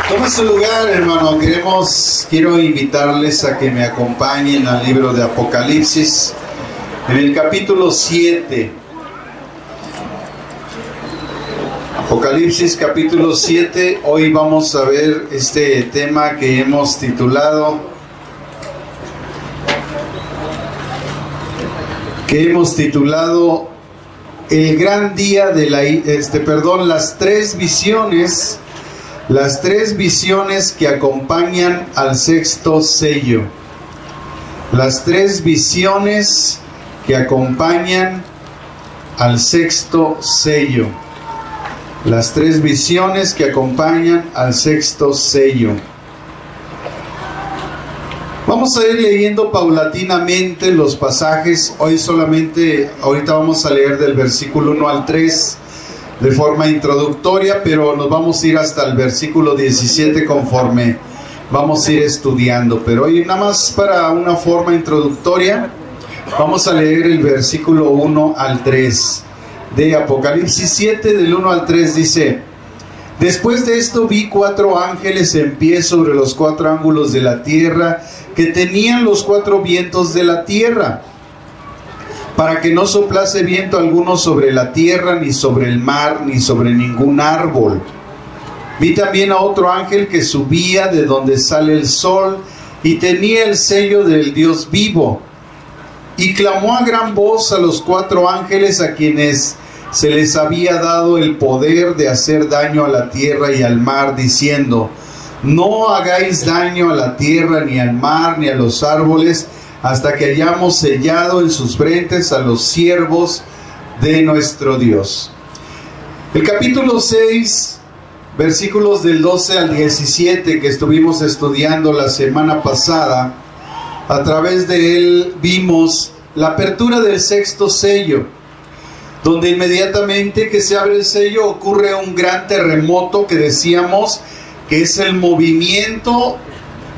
Toma su lugar, hermano. Quiero invitarles a que me acompañen al libro de Apocalipsis, en el capítulo 7. Apocalipsis capítulo 7. Hoy vamos a ver este tema que hemos titulado el gran día de las tres visiones. Las tres visiones que acompañan al sexto sello. Las tres visiones que acompañan al sexto sello. Las tres visiones que acompañan al sexto sello. Vamos a ir leyendo paulatinamente los pasajes. Ahorita vamos a leer del versículo 1 al 3. De forma introductoria, pero nos vamos a ir hasta el versículo 17 conforme vamos a ir estudiando. Pero hoy, nada más para una forma introductoria, vamos a leer el versículo 1 al 3 de Apocalipsis 7, del 1 al 3. Dice: Después de esto vi 4 ángeles en pie sobre los 4 ángulos de la tierra, que tenían los 4 vientos de la tierra, para que no soplase viento alguno sobre la tierra, ni sobre el mar, ni sobre ningún árbol. Vi también a otro ángel que subía de donde sale el sol, y tenía el sello del Dios vivo. Y clamó a gran voz a los 4 ángeles a quienes se les había dado el poder de hacer daño a la tierra y al mar, diciendo: No hagáis daño a la tierra, ni al mar, ni a los árboles, hasta que hayamos sellado en sus frentes a los siervos de nuestro Dios. El capítulo 6, versículos del 12 al 17, que estuvimos estudiando la semana pasada, a través de él vimos la apertura del sexto sello, donde inmediatamente que se abre el sello ocurre un gran terremoto que decíamos que es el movimiento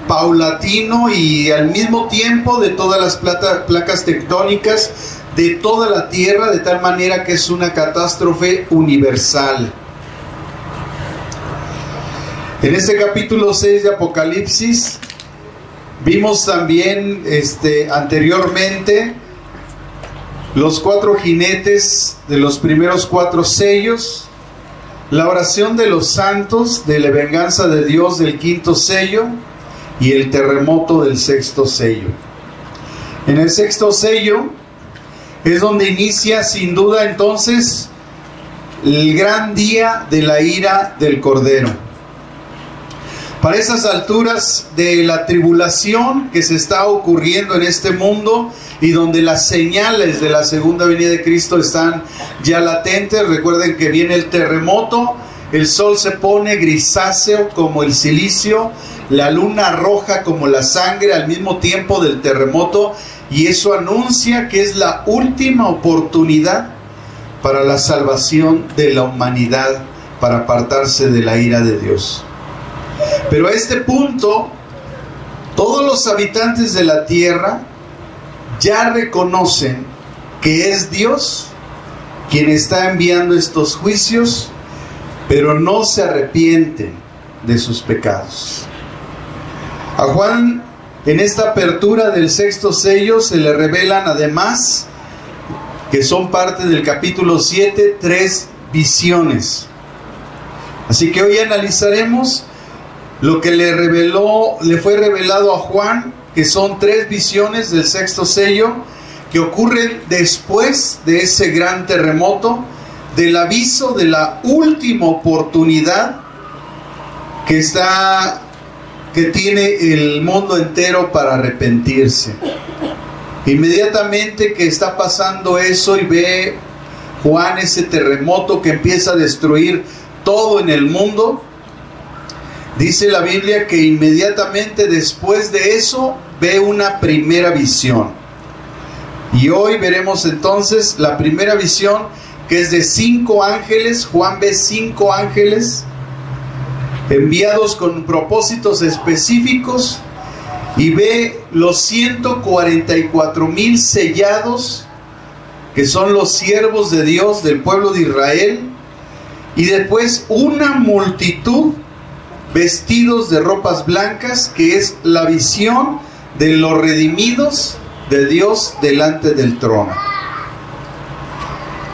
paulatino y al mismo tiempo de todas las placas tectónicas de toda la tierra, de tal manera que es una catástrofe universal. En este capítulo 6 de Apocalipsis vimos también anteriormente los 4 jinetes de los primeros 4 sellos, la oración de los santos de la venganza de Dios del quinto sello, y el terremoto del sexto sello. En el sexto sello es donde inicia sin duda entonces el gran día de la ira del Cordero. Para esas alturas de la tribulación que se está ocurriendo en este mundo y donde las señales de la segunda venida de Cristo están ya latentes, recuerden que viene el terremoto, el sol se pone grisáceo como el silicio, la luna roja como la sangre al mismo tiempo del terremoto, y eso anuncia que es la última oportunidad para la salvación de la humanidad, para apartarse de la ira de Dios. Pero a este punto, todos los habitantes de la tierra ya reconocen que es Dios quien está enviando estos juicios, pero no se arrepienten de sus pecados. A Juan, en esta apertura del sexto sello, se le revelan además, que son parte del capítulo 7, 3 visiones. Así que hoy analizaremos lo que le fue revelado a Juan, que son 3 visiones del sexto sello, que ocurren después de ese gran terremoto, del aviso de la última oportunidad que tiene el mundo entero para arrepentirse. Inmediatamente que está pasando eso y ve Juan ese terremoto que empieza a destruir todo en el mundo, dice la Biblia que inmediatamente después de eso ve una primera visión. Y hoy veremos entonces la primera visión, que es de 5 ángeles. Juan ve 5 ángeles enviados con propósitos específicos, y ve los 144,000 sellados, que son los siervos de Dios del pueblo de Israel, y después una multitud vestidos de ropas blancas, que es la visión de los redimidos de Dios delante del trono.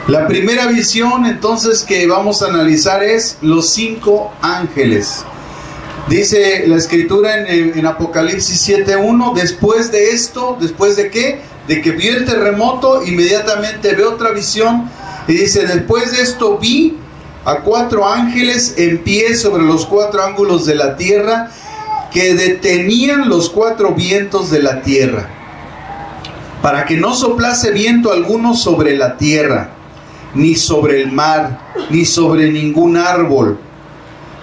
La primera visión entonces que vamos a analizar es los 5 ángeles. Dice la escritura en Apocalipsis 7:1, después de esto, ¿después de qué? De que vio el terremoto, inmediatamente ve otra visión y dice, después de esto vi a 4 ángeles en pie sobre los 4 ángulos de la tierra, que detenían los 4 vientos de la tierra, para que no soplase viento alguno sobre la tierra, ni sobre el mar, ni sobre ningún árbol.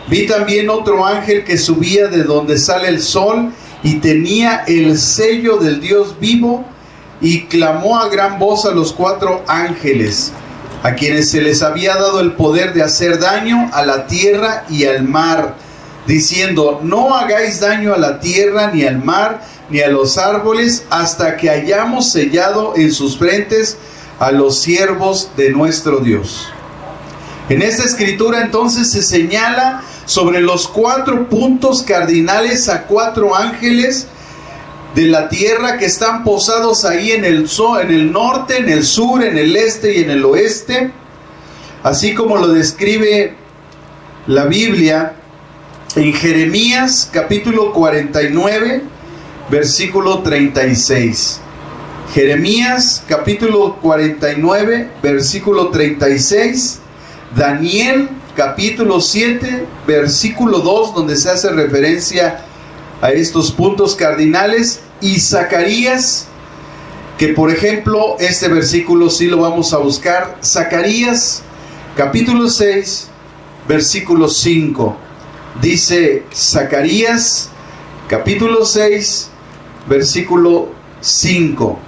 Vi también otro ángel que subía de donde sale el sol y tenía el sello del Dios vivo, y clamó a gran voz a los 4 ángeles, a quienes se les había dado el poder de hacer daño a la tierra y al mar, diciendo, no hagáis daño a la tierra, ni al mar, ni a los árboles, hasta que hayamos sellado en sus frentes a los siervos de nuestro Dios. En esta escritura entonces se señala sobre los 4 puntos cardinales a 4 ángeles de la tierra que están posados ahí en el norte, en el sur, en el este y en el oeste, así como lo describe la Biblia en Jeremías capítulo 49, versículo 36. Jeremías capítulo 49, versículo 36. Daniel capítulo 7, versículo 2, donde se hace referencia a estos puntos cardinales, y Zacarías, que por ejemplo este versículo sí lo vamos a buscar, Zacarías capítulo 6, versículo 5. Dice Zacarías capítulo 6, versículo 5,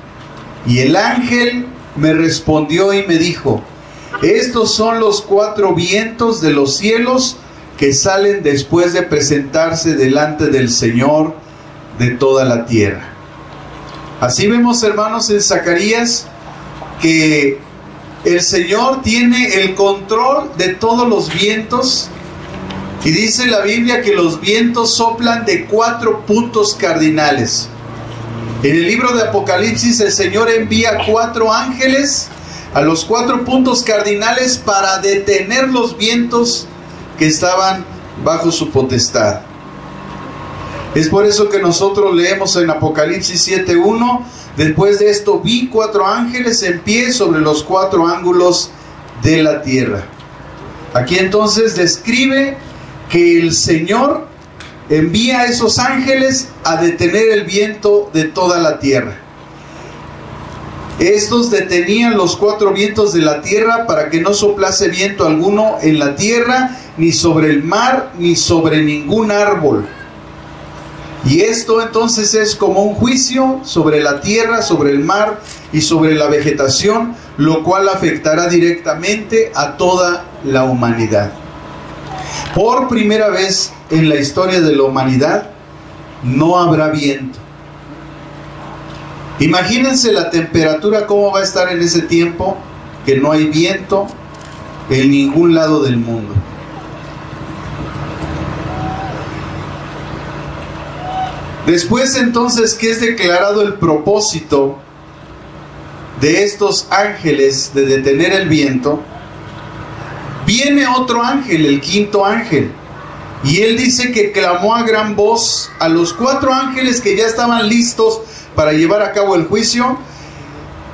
y el ángel me respondió y me dijo, estos son los 4 vientos de los cielos que salen después de presentarse delante del Señor de toda la tierra. Así vemos, hermanos, en Zacarías que el Señor tiene el control de todos los vientos, y dice la Biblia que los vientos soplan de 4 puntos cardinales. En el libro de Apocalipsis el Señor envía 4 ángeles a los 4 puntos cardinales para detener los vientos que estaban bajo su potestad. Es por eso que nosotros leemos en Apocalipsis 7:1, después de esto vi 4 ángeles en pie sobre los 4 ángulos de la tierra. Aquí entonces describe que el Señor envía a esos ángeles a detener el viento de toda la tierra. Estos detenían los 4 vientos de la tierra para que no soplase viento alguno en la tierra, ni sobre el mar, ni sobre ningún árbol. Y esto entonces es como un juicio sobre la tierra, sobre el mar y sobre la vegetación, lo cual afectará directamente a toda la humanidad. Por primera vez en la historia de la humanidad no habrá viento. Imagínense la temperatura, cómo va a estar en ese tiempo que no hay viento en ningún lado del mundo. Después entonces que es declarado el propósito de estos ángeles de detener el viento, viene otro ángel, el 5.º ángel, y él dice que clamó a gran voz a los 4 ángeles que ya estaban listos para llevar a cabo el juicio,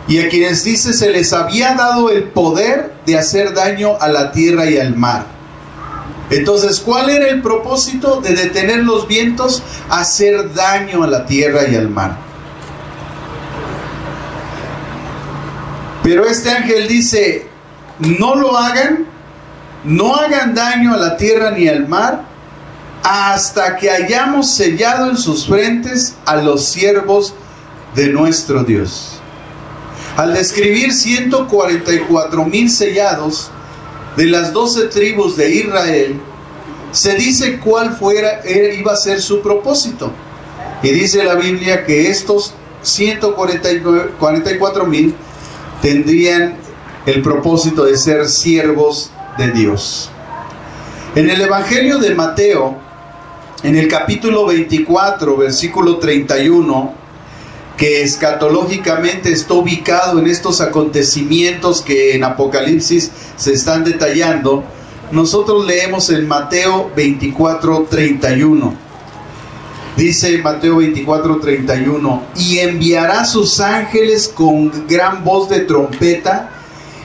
y a quienes dice se les había dado el poder de hacer daño a la tierra y al mar. Entonces, ¿cuál era el propósito de detener los vientos? Hacer daño a la tierra y al mar. Pero este ángel dice, no lo hagan, no hagan daño a la tierra ni al mar, hasta que hayamos sellado en sus frentes a los siervos de nuestro Dios. Al describir 144,000 sellados de las 12 tribus de Israel, se dice cuál iba a ser su propósito. Y dice la Biblia que estos 144,000 tendrían el propósito de ser siervos de Dios. En el Evangelio de Mateo, en el capítulo 24, versículo 31, que escatológicamente está ubicado en estos acontecimientos que en Apocalipsis se están detallando, nosotros leemos en Mateo 24, 31. Dice Mateo 24, 31, y enviará sus ángeles con gran voz de trompeta,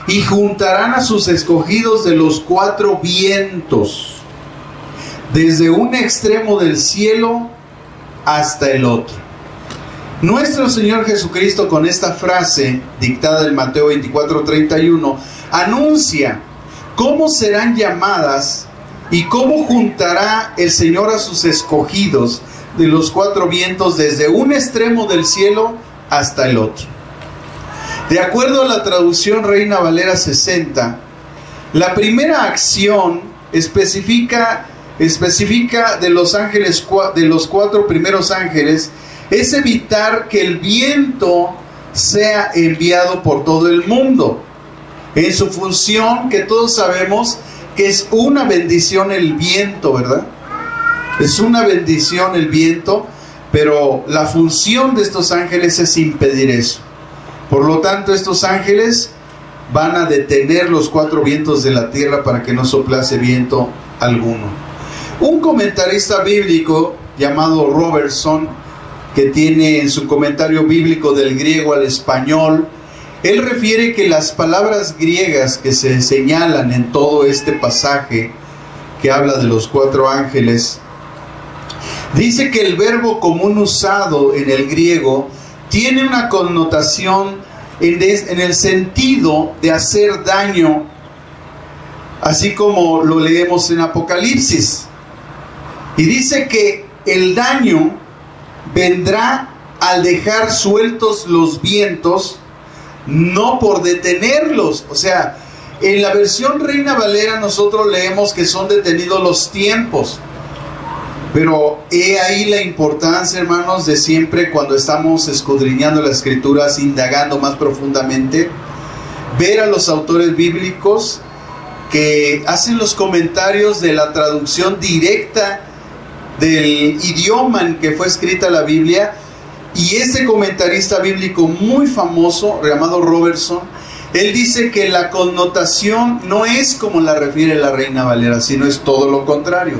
y juntarán a sus escogidos de los cuatro vientos, desde un extremo del cielo hasta el otro. Nuestro Señor Jesucristo, con esta frase dictada en Mateo 24, 31, anuncia cómo serán llamadas y cómo juntará el Señor a sus escogidos de los cuatro vientos, desde un extremo del cielo hasta el otro. De acuerdo a la traducción Reina Valera 60, la primera acción específica de los ángeles, de los cuatro primeros ángeles, es evitar que el viento sea enviado por todo el mundo, en su función que todos sabemos que es una bendición el viento, ¿verdad? Es una bendición el viento, pero la función de estos ángeles es impedir eso. Por lo tanto, estos ángeles van a detener los cuatro vientos de la tierra para que no soplase viento alguno. Un comentarista bíblico llamado Robertson, que tiene en su comentario bíblico del griego al español, él refiere que las palabras griegas que se señalan en todo este pasaje que habla de los cuatro ángeles, dice que el verbo común usado en el griego tiene una connotación en el sentido de hacer daño, así como lo leemos en Apocalipsis. Y dice que el daño vendrá al dejar sueltos los vientos, no por detenerlos. O sea, en la versión Reina Valera nosotros leemos que son detenidos los tiempos. Pero he ahí la importancia, hermanos, de siempre cuando estamos escudriñando las Escrituras, indagando más profundamente, ver a los autores bíblicos que hacen los comentarios de la traducción directa del idioma en que fue escrita la Biblia. Y ese comentarista bíblico muy famoso, llamado Robertson, él dice que la connotación no es como la refiere la Reina Valera, sino es todo lo contrario.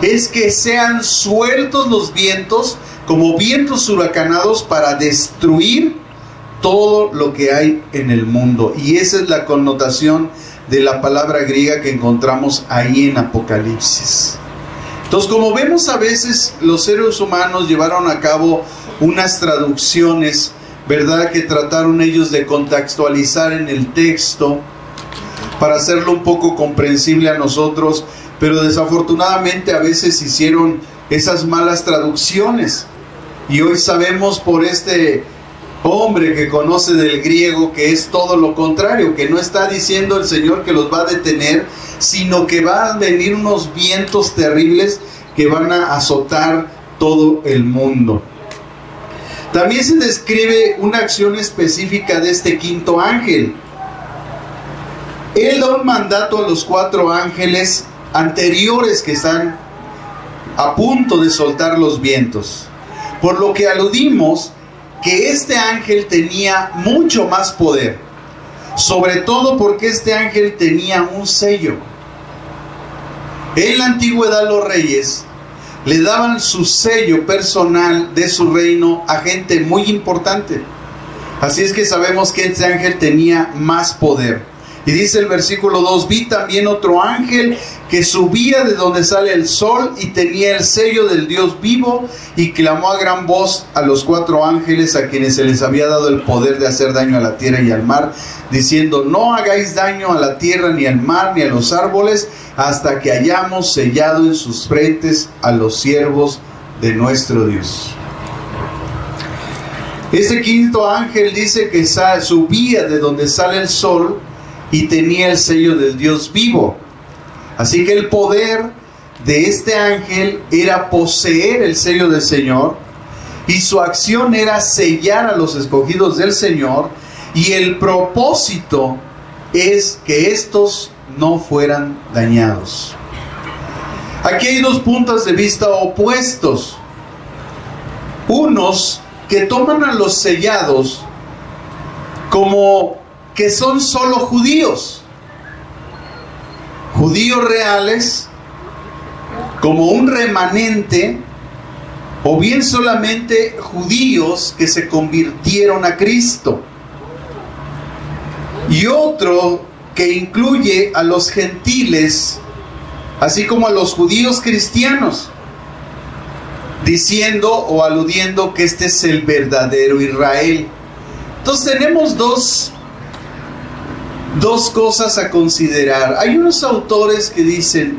Es que sean sueltos los vientos como vientos huracanados para destruir todo lo que hay en el mundo. Y esa es la connotación de la palabra griega que encontramos ahí en Apocalipsis. Entonces, como vemos, a veces los seres humanos llevaron a cabo unas traducciones, ¿verdad?, que trataron ellos de contextualizar en el texto para hacerlo un poco comprensible a nosotros, pero desafortunadamente a veces hicieron esas malas traducciones. Y hoy sabemos por este hombre que conoce del griego que es todo lo contrario, que no está diciendo el Señor que los va a detener, sino que van a venir unos vientos terribles que van a azotar todo el mundo. También se describe una acción específica de este quinto ángel. Él da un mandato a los cuatro ángeles anteriores que están a punto de soltar los vientos, por lo que aludimos que este ángel tenía mucho más poder, sobre todo porque este ángel tenía un sello. En la antigüedad los reyes le daban su sello personal de su reino a gente muy importante. Así es que sabemos que este ángel tenía más poder. Y dice el versículo 2, vi también otro ángel que subía de donde sale el sol y tenía el sello del Dios vivo, y clamó a gran voz a los cuatro ángeles a quienes se les había dado el poder de hacer daño a la tierra y al mar, diciendo, no hagáis daño a la tierra, ni al mar, ni a los árboles, hasta que hayamos sellado en sus frentes a los siervos de nuestro Dios. Este quinto ángel dice que subía de donde sale el sol y tenía el sello del Dios vivo. Así que el poder de este ángel era poseer el sello del Señor, y su acción era sellar a los escogidos del Señor, y el propósito es que estos no fueran dañados. Aquí hay dos puntos de vista opuestos. Unos que toman a los sellados como que son solo judíos, judíos reales, como un remanente, o bien solamente judíos que se convirtieron a Cristo. Y otro que incluye a los gentiles, así como a los judíos cristianos, diciendo o aludiendo que este es el verdadero Israel. Entonces tenemos dos cosas a considerar. Hay unos autores que dicen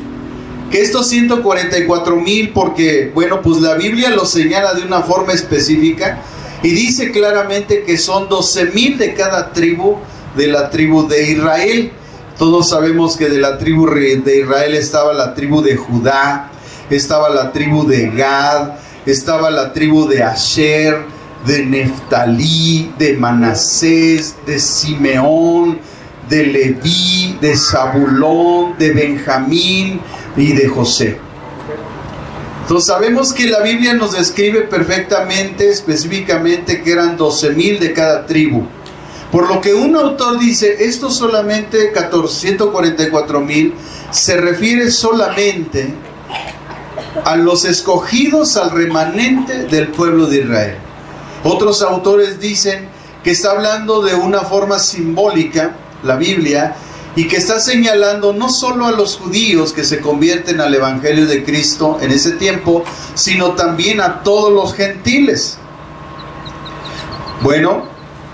que estos 144,000, porque, bueno, pues la Biblia lo señala de una forma específica y dice claramente que son 12,000 de cada tribu, de la tribu de Israel. Todos sabemos que de la tribu de Israel estaba la tribu de Judá, estaba la tribu de Gad, estaba la tribu de Asher, de Neftalí, de Manasés, de Simeón, de Leví, de Zabulón, de Benjamín y de José. Entonces sabemos que la Biblia nos describe perfectamente, específicamente, que eran 12,000 de cada tribu. Por lo que un autor dice, esto solamente 144,000 se refiere solamente a los escogidos, al remanente del pueblo de Israel. Otros autores dicen que está hablando de una forma simbólica, la Biblia, y que está señalando no solo a los judíos que se convierten al Evangelio de Cristo en ese tiempo, sino también a todos los gentiles. Bueno,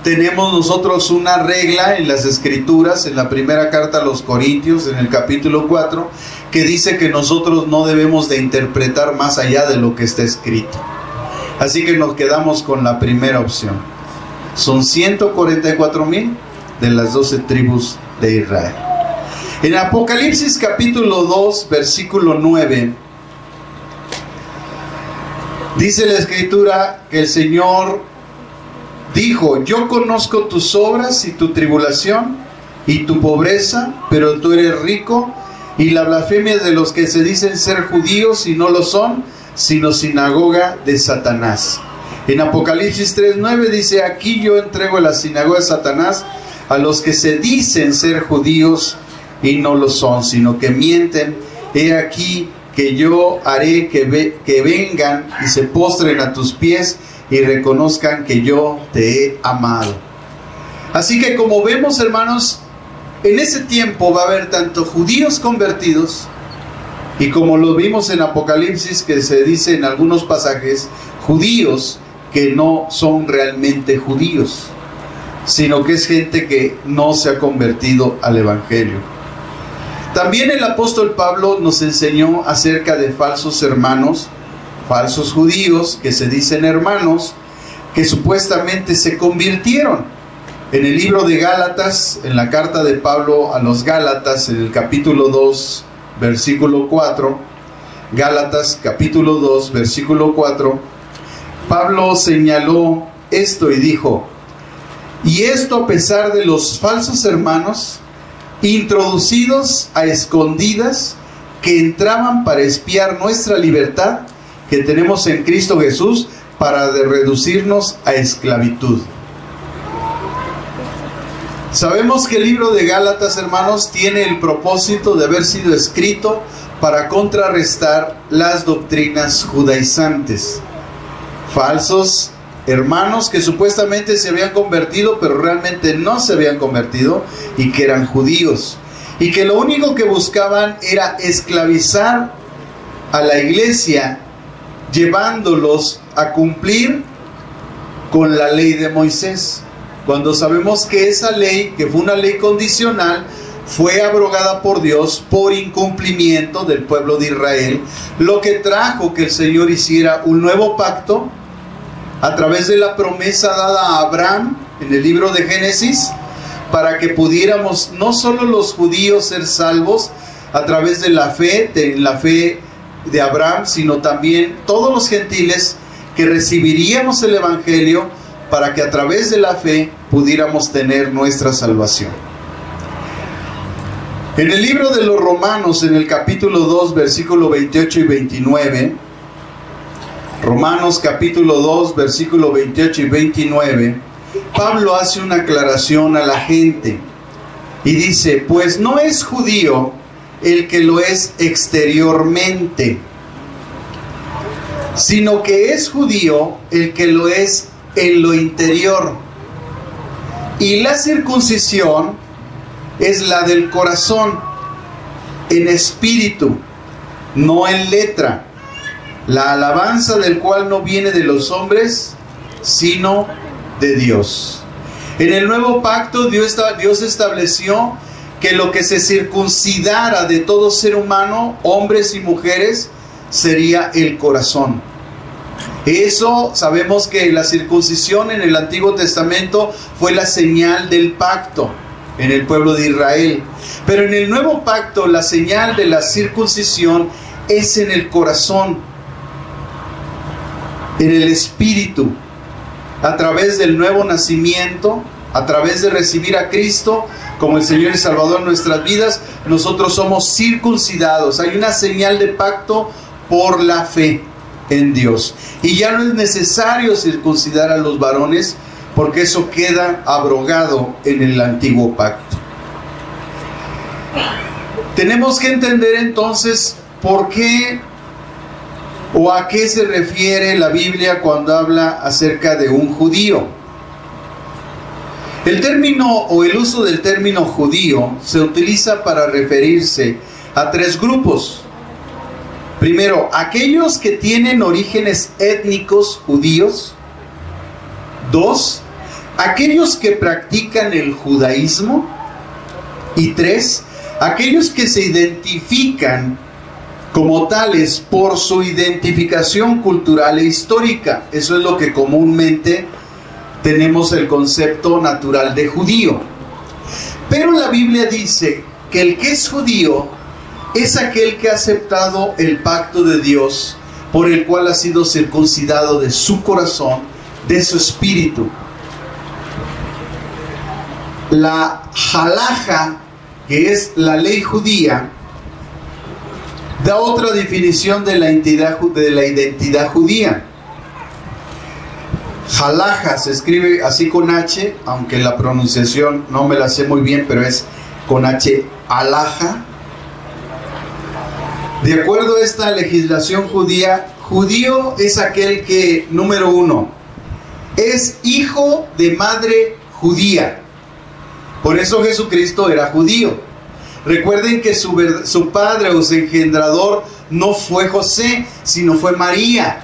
tenemos nosotros una regla en las Escrituras, en la primera carta a los Corintios, en el capítulo 4, que dice que nosotros no debemos de interpretar más allá de lo que está escrito. Así que nos quedamos con la primera opción. Son 144,000 de las 12 tribus de Israel. En Apocalipsis capítulo 2, versículo 9, dice la Escritura que el Señor dijo: yo conozco tus obras y tu tribulación y tu pobreza, pero tú eres rico, y la blasfemia de los que se dicen ser judíos y no lo son, sino sinagoga de Satanás. En Apocalipsis 3:9 dice: aquí yo entrego a la sinagoga de Satanás a los que se dicen ser judíos y no lo son, sino que mienten. He aquí que yo haré que vengan y se postren a tus pies y reconozcan que yo te he amado. Así que, como vemos, hermanos, en ese tiempo va a haber tanto judíos convertidos, y como lo vimos en Apocalipsis, que se dice en algunos pasajes, judíos que no son realmente judíos, sino que es gente que no se ha convertido al Evangelio. También el apóstol Pablo nos enseñó acerca de falsos hermanos, falsos judíos que se dicen hermanos, que supuestamente se convirtieron. En el libro de Gálatas, en la carta de Pablo a los Gálatas, en el capítulo 2, versículo 4, Gálatas capítulo 2, versículo 4, Pablo señaló esto y dijo: y esto a pesar de los falsos hermanos, introducidos a escondidas, que entraban para espiar nuestra libertad que tenemos en Cristo Jesús, para reducirnos a esclavitud. Sabemos que el libro de Gálatas, hermanos, tiene el propósito de haber sido escrito para contrarrestar las doctrinas judaizantes. Falsos hermanos que supuestamente se habían convertido, pero realmente no se habían convertido, y que eran judíos, y que lo único que buscaban era esclavizar a la iglesia, llevándolos a cumplir con la ley de Moisés, cuando sabemos que esa ley, que fue una ley condicional, fue abrogada por Dios por incumplimiento del pueblo de Israel, lo que trajo que el Señor hiciera un nuevo pacto a través de la promesa dada a Abraham en el libro de Génesis, para que pudiéramos no solo los judíos ser salvos a través de la fe de Abraham, sino también todos los gentiles que recibiríamos el Evangelio, para que a través de la fe pudiéramos tener nuestra salvación. En el libro de los Romanos, en el capítulo 2, versículo 28 y 29, Romanos capítulo 2, versículo 28 y 29, Pablo hace una aclaración a la gente y dice: pues no es judío el que lo es exteriormente, sino que es judío el que lo es en lo interior. Y la circuncisión es la del corazón, en espíritu, no en letra, la alabanza del cual no viene de los hombres, sino de Dios. En el nuevo pacto Dios estableció que lo que se circuncidara de todo ser humano, hombres y mujeres, sería el corazón. Eso sabemos que la circuncisión en el Antiguo Testamento fue la señal del pacto en el pueblo de Israel. Pero en el nuevo pacto la señal de la circuncisión es en el corazón, en el espíritu, a través del nuevo nacimiento, a través de recibir a Cristo como el Señor y Salvador en nuestras vidas. Nosotros somos circuncidados. Hay una señal de pacto por la fe en Dios, y ya no es necesario circuncidar a los varones, porque eso queda abrogado en el antiguo pacto. Tenemos que entender entonces por qué o a qué se refiere la Biblia cuando habla acerca de un judío. El término o el uso del término judío se utiliza para referirse a tres grupos. Primero, aquellos que tienen orígenes étnicos judíos. Dos, aquellos que practican el judaísmo. Y tres, aquellos que se identifican como tales por su identificación cultural e histórica. Eso es lo que comúnmente tenemos el concepto natural de judío. Pero la Biblia dice que el que es judío es aquel que ha aceptado el pacto de Dios, por el cual ha sido circuncidado de su corazón, de su espíritu. La halaja, que es la ley judía, da otra definición de la identidad judía. Halaja se escribe así con H, aunque la pronunciación no me la sé muy bien, pero es con H, halaja. De acuerdo a esta legislación judía, judío es aquel que, número uno, es hijo de madre judía. Por eso Jesucristo era judío. Recuerden que su padre o su engendrador no fue José, sino fue María.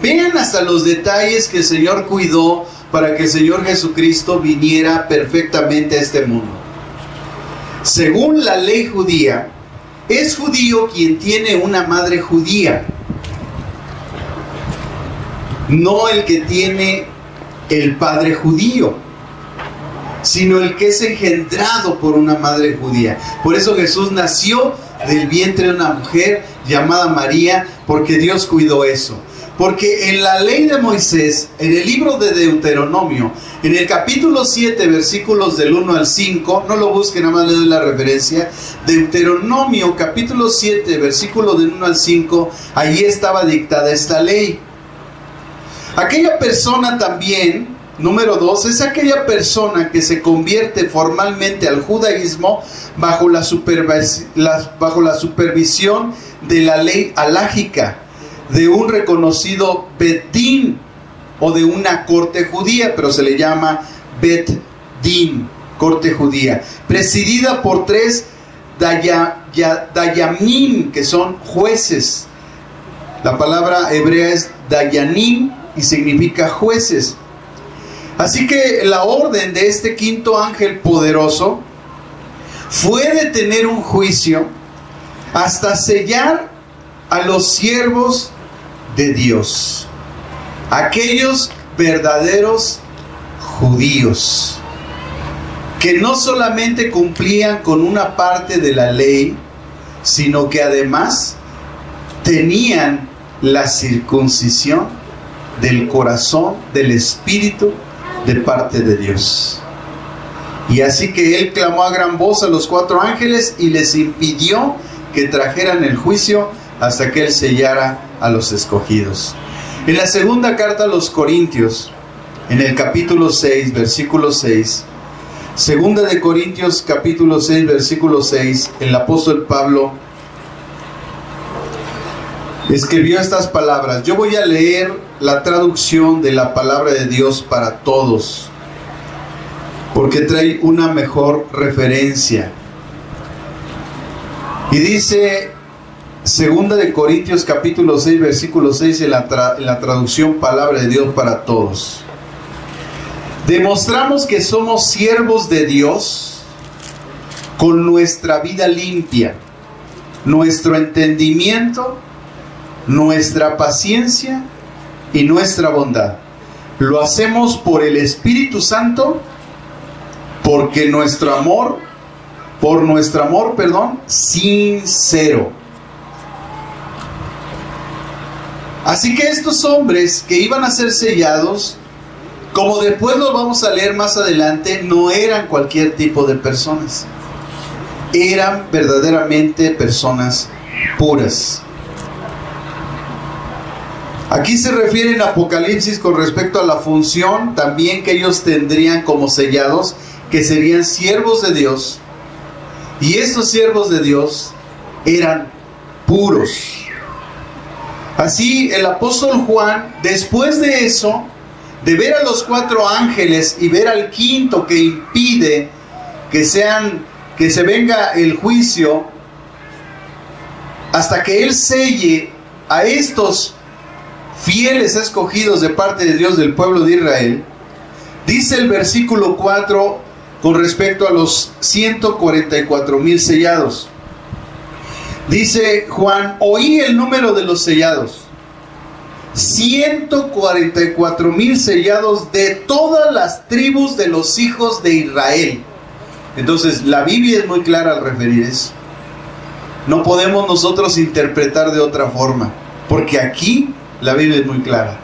Vean hasta los detalles que el Señor cuidó para que el Señor Jesucristo viniera perfectamente a este mundo. Según la ley judía, es judío quien tiene una madre judía, no el que tiene el padre judío, sino el que es engendrado por una madre judía. Por eso Jesús nació del vientre de una mujer llamada María, porque Dios cuidó eso. Porque en la ley de Moisés, en el libro de Deuteronomio, en el capítulo 7, versículos del 1 al 5, no lo busquen, nada más les doy la referencia. Deuteronomio, capítulo 7, versículos del 1 al 5, allí estaba dictada esta ley. Aquella persona también, número 2, es aquella persona que se convierte formalmente al judaísmo bajo la supervisión de la ley halágica, de un reconocido Bet Din o de una corte judía, pero se le llama Bet Din, corte judía, presidida por 3 Dayamim, que son jueces. La palabra hebrea es Dayanim y significa jueces. Así que la orden de este quinto ángel poderoso fue de tener un juicio hasta sellar a los siervos de Dios, aquellos verdaderos judíos, que no solamente cumplían con una parte de la ley, sino que además tenían la circuncisión del corazón, del espíritu, de parte de Dios. Y así que él clamó a gran voz a los 4 ángeles y les impidió que trajeran el juicio hasta que él sellara a los escogidos. En la segunda carta a los Corintios, en el capítulo 6, versículo 6, segunda de Corintios capítulo 6, versículo 6, el apóstol Pablo escribió estas palabras. Yo voy a leer la traducción de la palabra de Dios para todos, porque trae una mejor referencia. Y dice, segunda de Corintios capítulo 6, versículo 6, en la traducción palabra de Dios para todos. Demostramos que somos siervos de Dios con nuestra vida limpia, nuestro entendimiento, nuestra paciencia y nuestra bondad. Lo hacemos por el Espíritu Santo, porque por nuestro amor, sincero. Así que estos hombres que iban a ser sellados, como después lo vamos a leer más adelante, no eran cualquier tipo de personas. Eran verdaderamente personas puras. Aquí se refiere en Apocalipsis con respecto a la función también que ellos tendrían como sellados, que serían siervos de Dios. Y estos siervos de Dios eran puros. Así el apóstol Juan, después de eso, de ver a los 4 ángeles y ver al quinto que impide que se venga el juicio, hasta que él selle a estos fieles escogidos de parte de Dios del pueblo de Israel, dice el versículo 4 con respecto a los 144,000 sellados. Dice Juan, oí el número de los sellados, 144,000 sellados de todas las tribus de los hijos de Israel. Entonces la Biblia es muy clara al referir eso. No podemos nosotros interpretar de otra forma, porque aquí la Biblia es muy clara.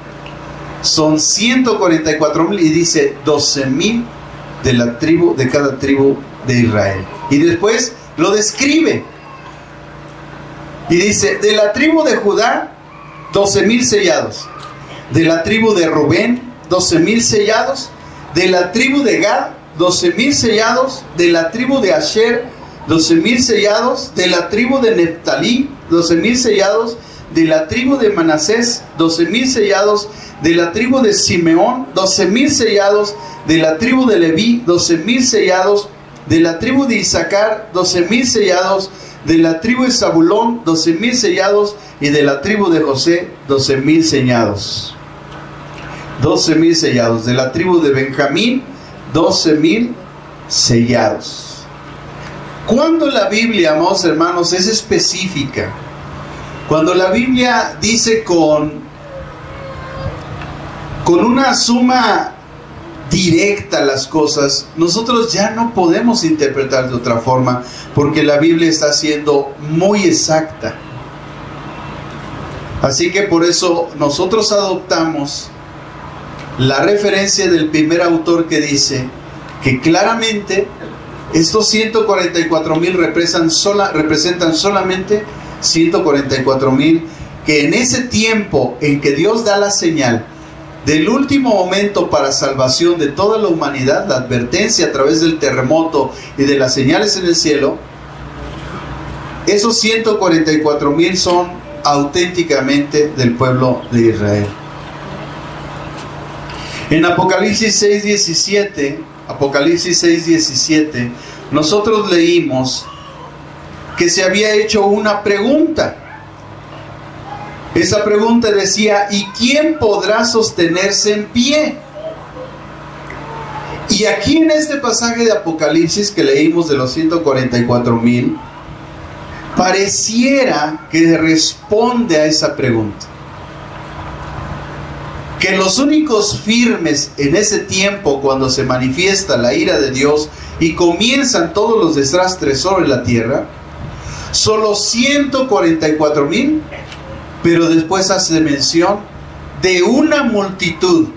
Son 144,000 y dice 12,000 de cada tribu de Israel. Y después lo describe. Y dice, de la tribu de Judá, 12,000 sellados. De la tribu de Rubén, 12,000 sellados. De la tribu de Gad, 12,000 sellados. De la tribu de Asher, 12,000 sellados. De la tribu de Neftalí, 12,000 sellados. De la tribu de Manasés, 12,000 sellados. De la tribu de Simeón, 12,000 sellados. De la tribu de Leví, 12,000 sellados. De la tribu de Isaacar, 12,000 sellados. De la tribu de Zabulón, 12,000 sellados. Y de la tribu de José, 12,000 sellados. 12,000 sellados. De la tribu de Benjamín, 12,000 sellados. Cuando la Biblia, amados hermanos, es específica, cuando la Biblia dice con una suma directa las cosas, nosotros ya no podemos interpretar de otra forma, porque la Biblia está siendo muy exacta. Así que por eso nosotros adoptamos la referencia del primer autor que dice que claramente estos 144,000 representan solamente 144,000, que en ese tiempo en que Dios da la señal del último momento para salvación de toda la humanidad, la advertencia a través del terremoto y de las señales en el cielo, esos 144,000 son auténticamente del pueblo de Israel. En Apocalipsis 6:17, nosotros leímos que se había hecho una pregunta. Esa pregunta decía, ¿y quién podrá sostenerse en pie? Y aquí en este pasaje de Apocalipsis que leímos de los 144,000, pareciera que responde a esa pregunta. Que los únicos firmes en ese tiempo, cuando se manifiesta la ira de Dios y comienzan todos los desastres sobre la tierra, son los 144,000, pero después hace mención de una multitud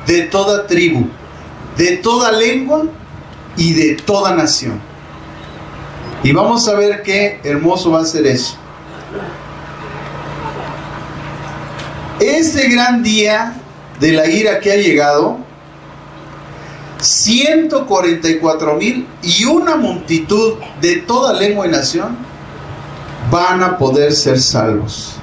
de toda tribu, de toda lengua y de toda nación. Y vamos a ver qué hermoso va a ser eso. Este gran día de la ira que ha llegado, 144,000 y una multitud de toda lengua y nación van a poder ser salvos.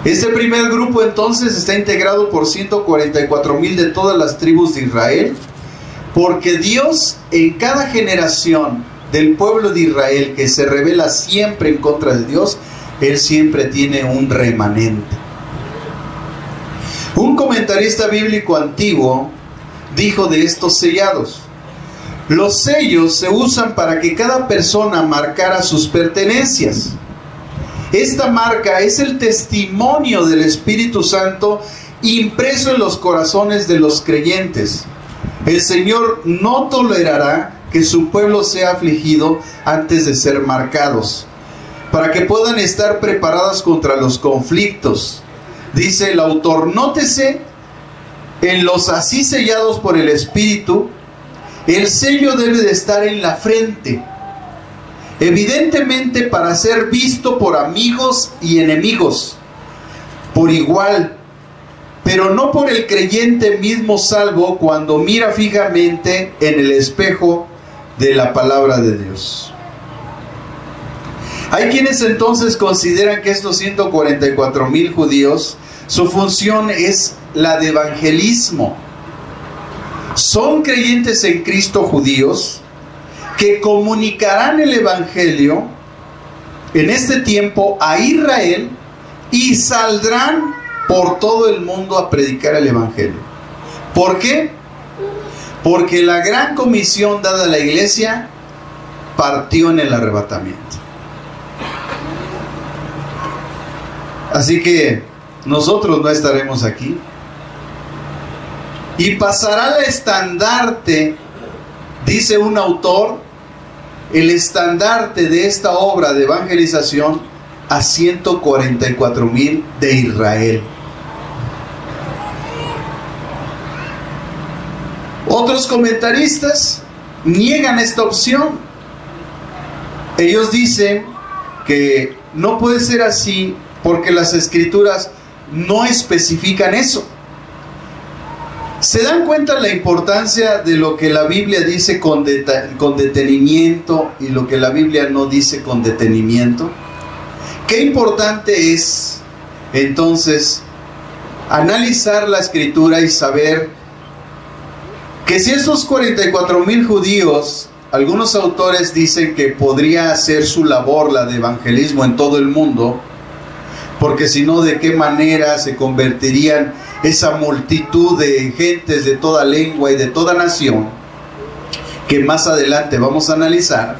Este primer grupo entonces está integrado por 144,000 de todas las tribus de Israel, porque Dios en cada generación del pueblo de Israel que se rebela siempre en contra de Dios, Él siempre tiene un remanente. Un comentarista bíblico antiguo dijo de estos sellados: los sellos se usan para que cada persona marcara sus pertenencias. Esta marca es el testimonio del Espíritu Santo impreso en los corazones de los creyentes. El Señor no tolerará que su pueblo sea afligido antes de ser marcados, para que puedan estar preparadas contra los conflictos. Dice el autor: nótese en los así sellados por el Espíritu, el sello debe de estar en la frente, evidentemente para ser visto por amigos y enemigos por igual, pero no por el creyente mismo salvo cuando mira fijamente en el espejo de la palabra de Dios. Hay quienes entonces consideran que estos 144,000 judíos, su función es la de evangelismo. Son creyentes en Cristo judíos que comunicarán el evangelio en este tiempo a Israel y saldrán por todo el mundo a predicar el evangelio. ¿Por qué? Porque la gran comisión dada a la iglesia partió en el arrebatamiento. Así que nosotros no estaremos aquí. Y pasará el estandarte, dice un autor, el estandarte de esta obra de evangelización a 144,000 de Israel. Otros comentaristas niegan esta opción. Ellos dicen que no puede ser así porque las Escrituras no especifican eso. ¿Se dan cuenta la importancia de lo que la Biblia dice con detenimiento y lo que la Biblia no dice con detenimiento? Qué importante es entonces analizar la Escritura y saber que si esos 44,000 judíos, algunos autores dicen que podría hacer su labor, la de evangelismo, en todo el mundo, porque si no, ¿de qué manera se convertirían esa multitud de gentes de toda lengua y de toda nación, que más adelante vamos a analizar?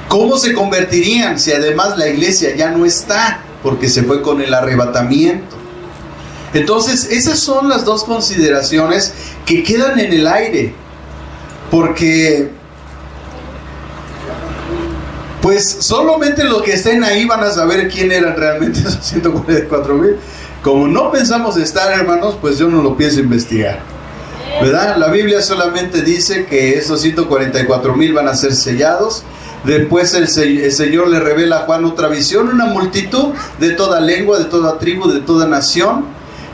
¿Cómo se convertirían si además la iglesia ya no está, porque se fue con el arrebatamiento? Entonces, esas son las dos consideraciones que quedan en el aire, porque pues solamente los que estén ahí van a saber quién eran realmente esos 144,000. Como no pensamos estar, hermanos, pues yo no lo pienso investigar, ¿verdad? La Biblia solamente dice que esos 144,000 van a ser sellados. Después el Señor le revela a Juan otra visión, una multitud de toda lengua, de toda tribu, de toda nación,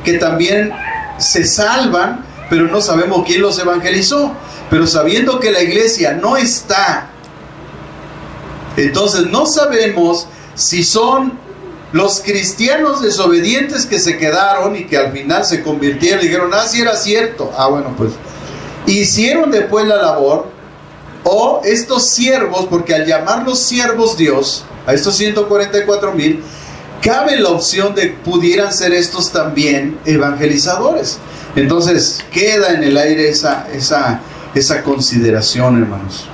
que también se salvan, pero no sabemos quién los evangelizó. Pero sabiendo que la iglesia no está, entonces no sabemos si son los cristianos desobedientes que se quedaron y que al final se convirtieron y dijeron: ah, sí era cierto, bueno, pues hicieron después la labor, o estos siervos, porque al llamarlos siervos Dios a estos 144,000, cabe la opción de pudieran ser estos también evangelizadores. Entonces queda en el aire esa consideración, hermanos.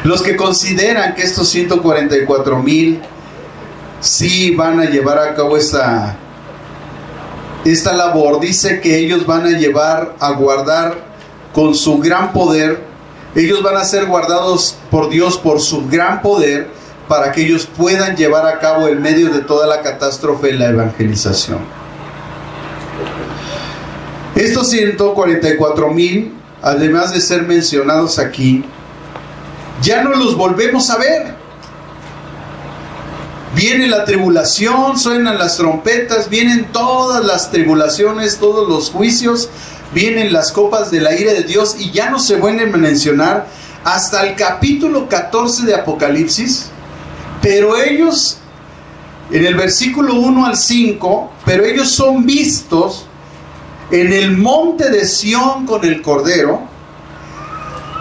Los que consideran que estos 144,000 sí van a llevar a cabo esta labor, dice que ellos van a guardar con su gran poder, ellos van a ser guardados por Dios por su gran poder, para que ellos puedan llevar a cabo en medio de toda la catástrofe la evangelización. Estos 144,000 además de ser mencionados aquí, ya no los volvemos a ver. Viene la tribulación, suenan las trompetas, vienen todas las tribulaciones, todos los juicios, vienen las copas de la ira de Dios y ya no se vuelven a mencionar hasta el capítulo 14 de Apocalipsis. Pero ellos, en el versículo 1 al 5, pero ellos son vistos en el monte de Sión con el Cordero,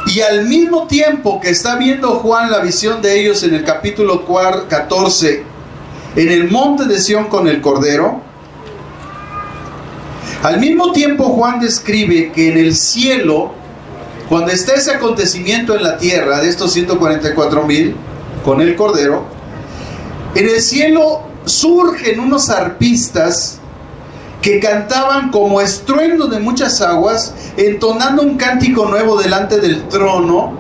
y al mismo tiempo que está viendo Juan la visión de ellos en el capítulo 14, en el monte de Sión con el Cordero, al mismo tiempo Juan describe que en el cielo, cuando está ese acontecimiento en la tierra de estos 144,000 con el Cordero, en el cielo surgen unos arpistas que cantaban como estruendo de muchas aguas, entonando un cántico nuevo delante del trono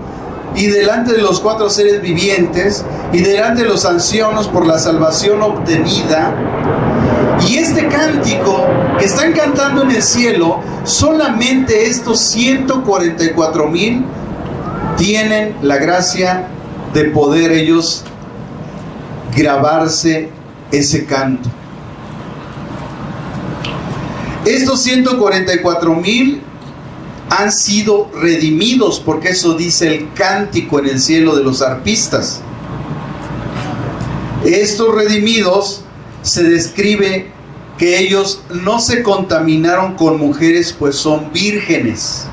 y delante de los 4 seres vivientes y delante de los ancianos por la salvación obtenida. Y este cántico que están cantando en el cielo, solamente estos 144,000 tienen la gracia de poder ellos grabarse ese canto. Estos 144,000 han sido redimidos, porque eso dice el cántico en el cielo de los arpistas. Estos redimidos se describe que ellos no se contaminaron con mujeres, pues son vírgenes.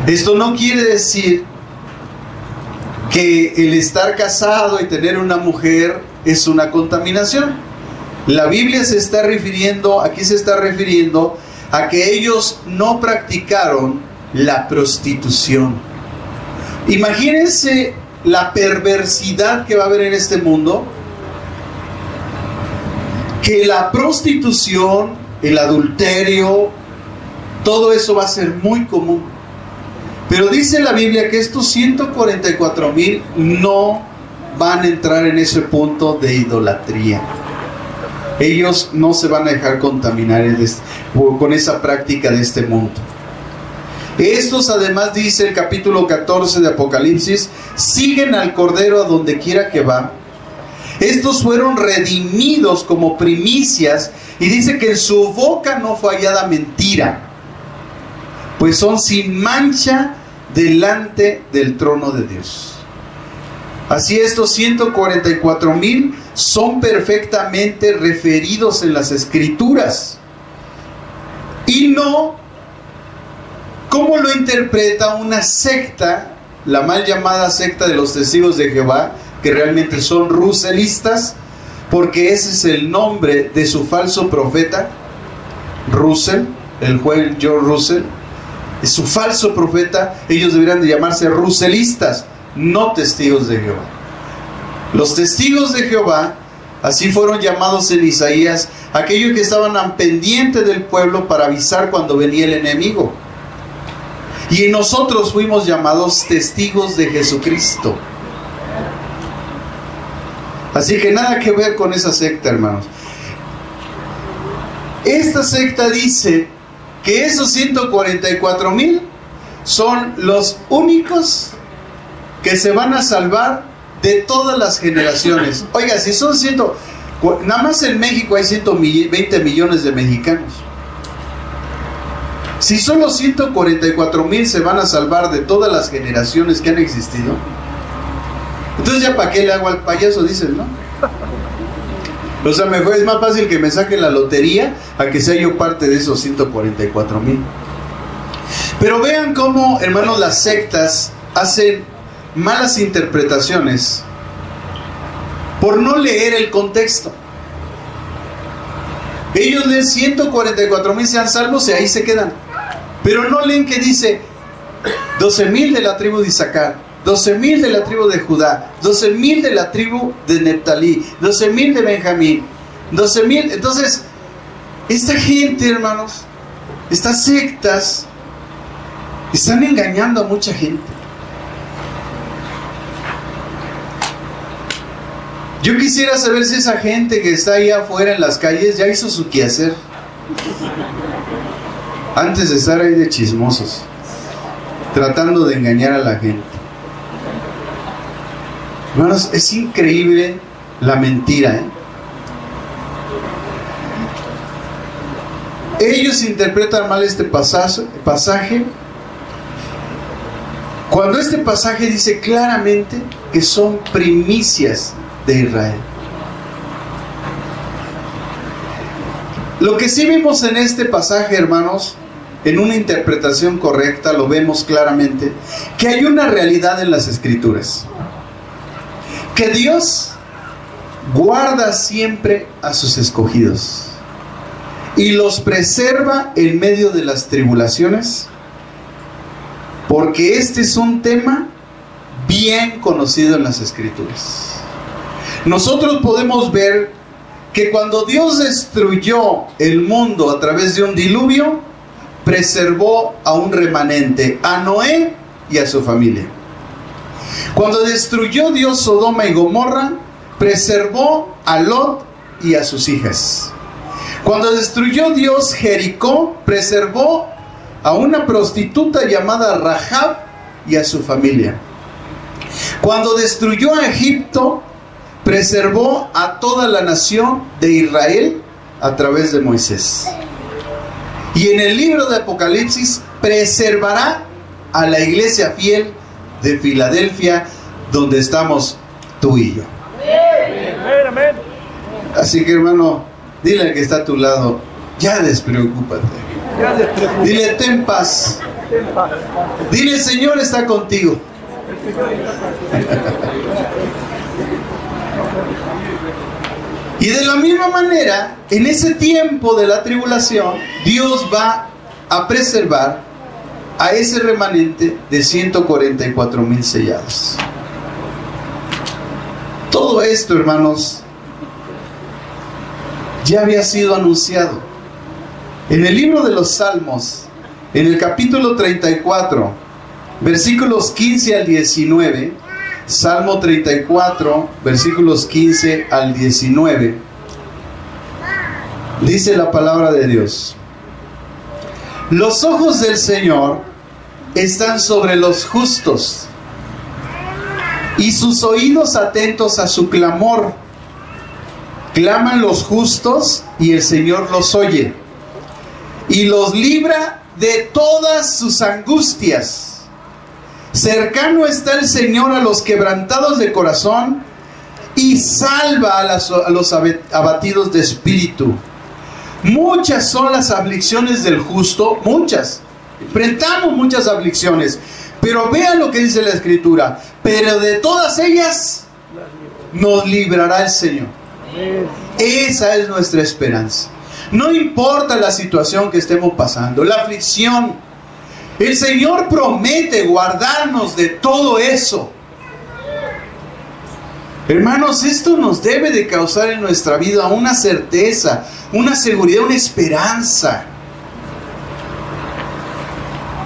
Esto no quiere decir que el estar casado y tener una mujer es una contaminación. La Biblia se está refiriendo, aquí se está refiriendo a que ellos no practicaron la prostitución. Imagínense la perversidad que va a haber en este mundo, que la prostitución, el adulterio, todo eso va a ser muy común. Pero dice la Biblia que estos 144,000 no van a entrar en ese punto de idolatría. Ellos no se van a dejar contaminar con esa práctica de este mundo. Estos, además, dice el capítulo 14 de Apocalipsis, siguen al Cordero a donde quiera que va. Estos fueron redimidos como primicias, y dice que en su boca no fue hallada mentira, pues son sin mancha delante del trono de Dios. Así estos 144,000 son perfectamente referidos en las Escrituras, y no como lo interpreta una secta, la mal llamada secta de los testigos de Jehová, que realmente son russellistas, porque ese es el nombre de su falso profeta, Russell, el juez George Russell, es su falso profeta. Ellos deberían de llamarse russellistas, no testigos de Jehová. Los testigos de Jehová, así fueron llamados en Isaías, aquellos que estaban pendientes del pueblo para avisar cuando venía el enemigo. Y nosotros fuimos llamados testigos de Jesucristo. Así que nada que ver con esa secta, hermanos. Esta secta dice que esos 144,000 son los únicos que se van a salvar de todas las generaciones. Oiga, si son nada más en México hay 120 millones de mexicanos. Si solo 144,000 se van a salvar de todas las generaciones que han existido, entonces ya para qué le hago al payaso, dicen, ¿no? O sea, mejor es más fácil que me saque la lotería a que sea yo parte de esos 144,000. Pero vean cómo, hermanos, las sectas hacen malas interpretaciones por no leer el contexto. Ellos leen 144,000 sean salvos y ahí se quedan, pero no leen que dice 12,000 de la tribu de Isaacar, 12,000 de la tribu de Judá, 12,000 de la tribu de Neftalí, 12,000 de Benjamín, 12,000. Entonces, esta gente, hermanos, estas sectas están engañando a mucha gente. Yo quisiera saber si esa gente que está ahí afuera en las calles ya hizo su quehacer antes de estar ahí de chismosos. tratando de engañar a la gente. Hermanos, es increíble la mentira, ¿eh? Ellos interpretan mal este pasaje, cuando este pasaje dice claramente que son primicias de Israel. Lo que sí vimos en este pasaje, hermanos, en una interpretación correcta, lo vemos claramente, que hay una realidad en las Escrituras. Que Dios guarda siempre a sus escogidos y los preserva en medio de las tribulaciones, porque este es un tema bien conocido en las Escrituras. Nosotros podemos ver que cuando Dios destruyó el mundo a través de un diluvio, preservó a un remanente, a Noé y a su familia. Cuando destruyó Dios Sodoma y Gomorra, preservó a Lot y a sus hijas. Cuando destruyó Dios Jericó, preservó a una prostituta llamada Rahab y a su familia. Cuando destruyó a Egipto, preservó a toda la nación de Israel a través de Moisés. Y en el libro de Apocalipsis preservará a la iglesia fiel de Filadelfia, donde estamos tú y yo. Así que, hermano, dile al que está a tu lado, ya despreocúpate. Dile, ten paz. Dile, el Señor está contigo. Y de la misma manera, en ese tiempo de la tribulación, Dios va a preservar a ese remanente de 144,000 sellados. Todo esto, hermanos, ya había sido anunciado. En el libro de los Salmos, en el capítulo 34, versículos 15 al 19, Salmo 34, versículos 15 al 19, dice la palabra de Dios: los ojos del Señor están sobre los justos, y sus oídos atentos a su clamor. Claman los justos, y el Señor los oye, y los libra de todas sus angustias. Cercano está el Señor a los quebrantados de corazón, y salva a los abatidos de espíritu. Muchas son las aflicciones del justo, muchas. Enfrentamos muchas aflicciones, pero vean lo que dice la Escritura: pero de todas ellas nos librará el Señor. Esa es nuestra esperanza. No importa la situación que estemos pasando, la aflicción, el Señor promete guardarnos de todo eso. Hermanos, esto nos debe de causar en nuestra vida una certeza, una seguridad, una esperanza.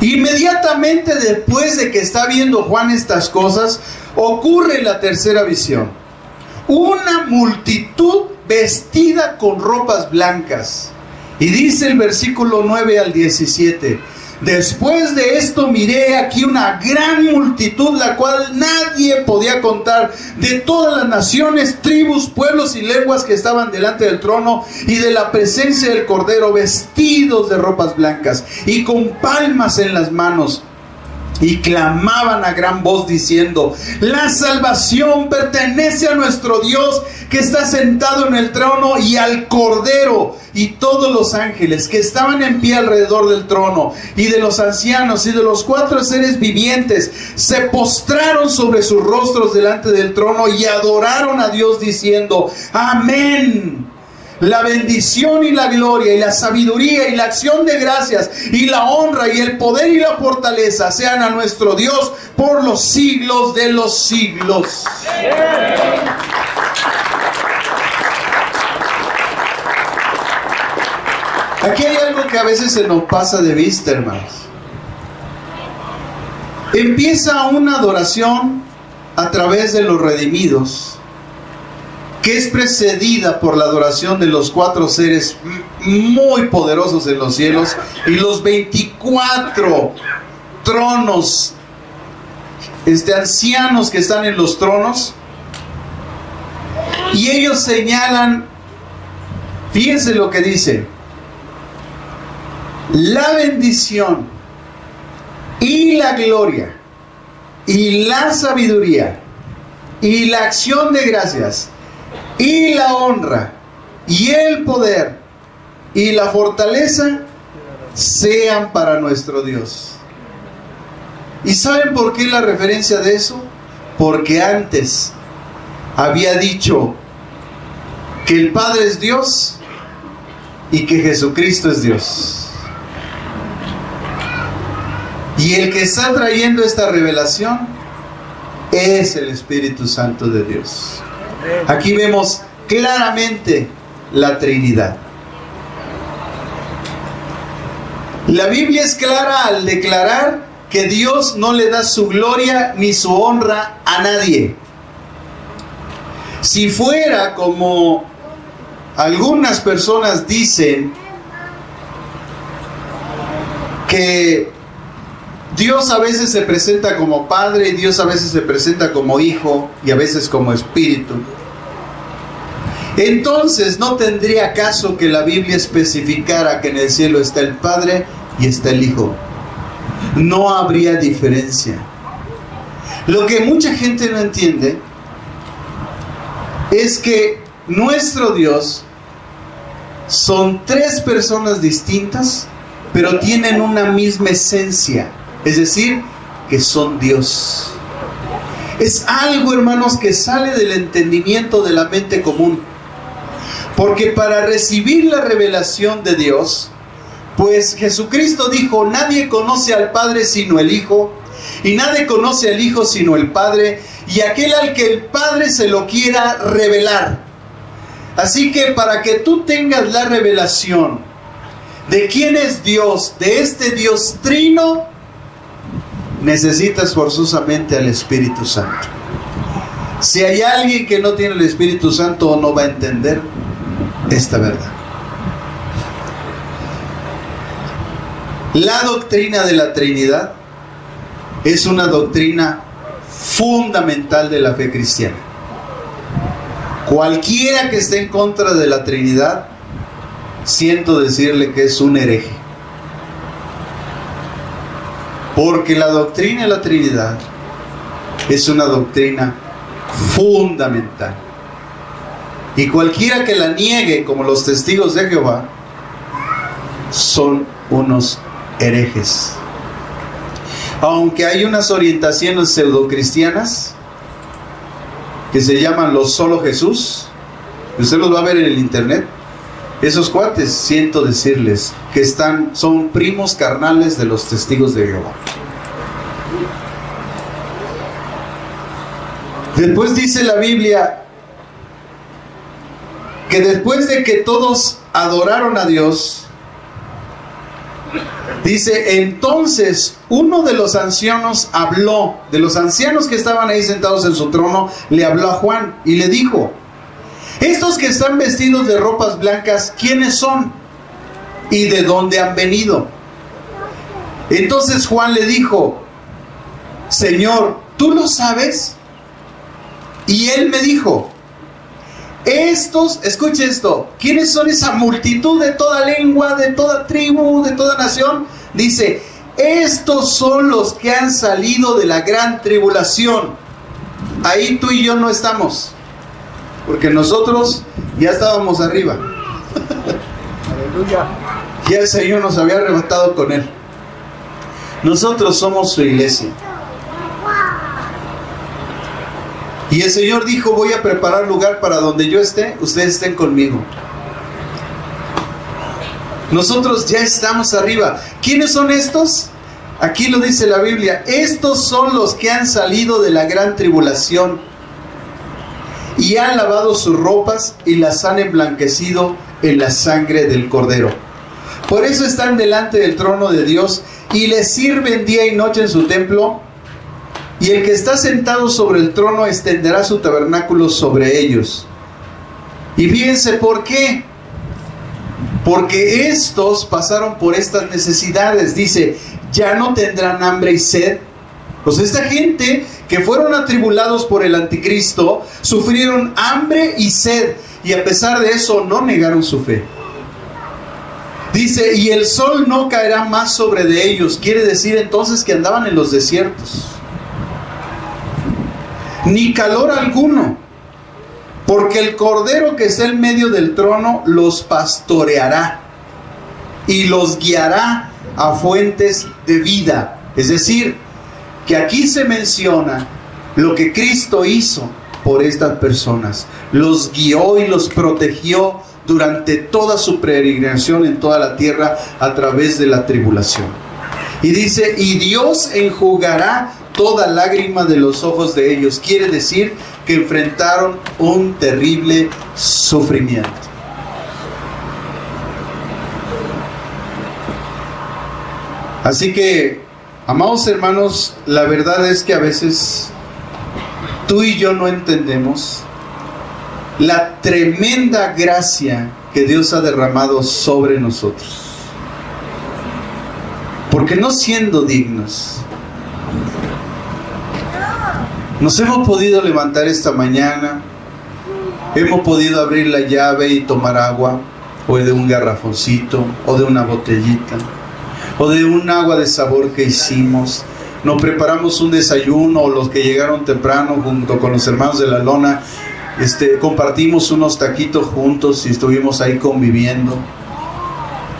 Inmediatamente después de que está viendo Juan estas cosas, ocurre la tercera visión. Una multitud vestida con ropas blancas. Y dice el versículo 9 al 17: después de esto miré aquí una gran multitud, la cual nadie podía contar, de todas las naciones, tribus, pueblos y lenguas que estaban delante del trono y de la presencia del Cordero, vestidos de ropas blancas y con palmas en las manos. Y clamaban a gran voz diciendo: la salvación pertenece a nuestro Dios, que está sentado en el trono, y al Cordero. Y todos los ángeles que estaban en pie alrededor del trono, y de los ancianos y de los 4 seres vivientes, se postraron sobre sus rostros delante del trono y adoraron a Dios diciendo: amén. La bendición y la gloria y la sabiduría y la acción de gracias y la honra y el poder y la fortaleza sean a nuestro Dios por los siglos de los siglos. Aquí hay algo que a veces se nos pasa de vista, hermanos. Empieza una adoración a través de los redimidos, que es precedida por la adoración de los 4 seres muy poderosos en los cielos y los 24 tronos, ancianos que están en los tronos, y ellos señalan, fíjense lo que dice: la bendición y la gloria y la sabiduría y la acción de gracias y la honra y el poder y la fortaleza sean para nuestro Dios. ¿Y saben por qué la referencia de eso? Porque antes había dicho que el Padre es Dios y que Jesucristo es Dios. Y el que está trayendo esta revelación es el Espíritu Santo de Dios. Aquí vemos claramente la Trinidad. La Biblia es clara al declarar que Dios no le da su gloria ni su honra a nadie. Si fuera como algunas personas dicen, que Dios a veces se presenta como Padre, y Dios a veces se presenta como Hijo, y a veces como Espíritu, entonces no tendría caso que la Biblia especificara que en el cielo está el Padre y está el Hijo. No habría diferencia. Lo que mucha gente no entiende es que nuestro Dios son tres personas distintas, pero tienen una misma esencia, es decir, que son Dios. Es algo, hermanos, que sale del entendimiento de la mente común. Porque para recibir la revelación de Dios, pues Jesucristo dijo: nadie conoce al Padre sino el Hijo, y nadie conoce al Hijo sino el Padre, y aquel al que el Padre se lo quiera revelar. Así que para que tú tengas la revelación de quién es Dios, de este Dios trino, necesitas forzosamente al Espíritu Santo. Si hay alguien que no tiene el Espíritu Santo, no va a entender esta verdad. La doctrina de la Trinidad es una doctrina fundamental de la fe cristiana. Cualquiera que esté en contra de la Trinidad, siento decirle que es un hereje. Porque la doctrina de la Trinidad es una doctrina fundamental. Y cualquiera que la niegue, como los testigos de Jehová, son unos herejes. Aunque hay unas orientaciones pseudocristianas que se llaman los solo Jesús, usted los va a ver en el internet. Esos cuates, siento decirles que son primos carnales de los testigos de Jehová. Después dice la Biblia que después de que todos adoraron a Dios, dice: entonces uno de los ancianos habló, de los ancianos que estaban ahí sentados en su trono, le habló a Juan y le dijo: estos que están vestidos de ropas blancas, ¿quiénes son? ¿Y de dónde han venido? Entonces Juan le dijo: Señor, ¿tú lo sabes? Y él me dijo: estos, escuche esto, ¿quiénes son esa multitud de toda lengua, de toda tribu, de toda nación? Dice: estos son los que han salido de la gran tribulación. Ahí tú y yo no estamos, porque nosotros ya estábamos arriba. Aleluya. Ya el Señor nos había arrebatado con Él. Nosotros somos su iglesia. Y el Señor dijo: voy a preparar lugar para donde yo esté, ustedes estén conmigo. Nosotros ya estamos arriba. ¿Quiénes son estos? Aquí lo dice la Biblia: estos son los que han salido de la gran tribulación y han lavado sus ropas y las han emblanquecido en la sangre del Cordero. Por eso están delante del trono de Dios y le sirven día y noche en su templo. Y el que está sentado sobre el trono extenderá su tabernáculo sobre ellos. Y fíjense por qué. Porque estos pasaron por estas necesidades. Dice: ya no tendrán hambre y sed. Pues esta gente que fueron atribulados por el anticristo sufrieron hambre y sed, y a pesar de eso no negaron su fe. Dice, y el sol no caerá más sobre de ellos. Quiere decir entonces que andaban en los desiertos. Ni calor alguno, porque el Cordero que está en medio del trono los pastoreará y los guiará a fuentes de vida. Es decir, que aquí se menciona lo que Cristo hizo por estas personas. Los guió y los protegió durante toda su peregrinación en toda la tierra a través de la tribulación. Y dice, y Dios enjugará toda lágrima de los ojos de ellos. Quiere decir que enfrentaron un terrible sufrimiento. Así que, amados hermanos, la verdad es que a veces tú y yo no entendemos la tremenda gracia que Dios ha derramado sobre nosotros. Porque no siendo dignos, nos hemos podido levantar esta mañana, hemos podido abrir la llave y tomar agua, o de un garrafoncito, o de una botellita, o de un agua de sabor que hicimos. Nos preparamos un desayuno, o los que llegaron temprano junto con los hermanos de la lona, compartimos unos taquitos juntos y estuvimos ahí conviviendo,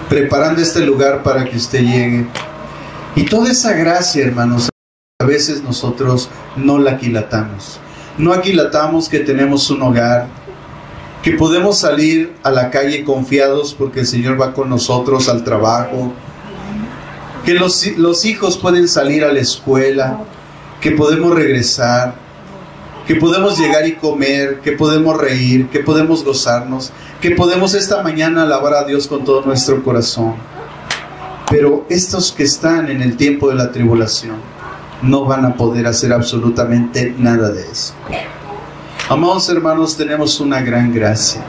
preparando este lugar para que usted llegue. Y toda esa gracia, hermanos, a veces nosotros no la aquilatamos. No aquilatamos que tenemos un hogar, que podemos salir a la calle confiados porque el Señor va con nosotros al trabajo, que los hijos pueden salir a la escuela, que podemos regresar, que podemos llegar y comer, que podemos reír, que podemos gozarnos, que podemos esta mañana alabar a Dios con todo nuestro corazón. Pero estos que están en el tiempo de la tribulación no van a poder hacer absolutamente nada de eso. Amados hermanos, tenemos una gran gracia.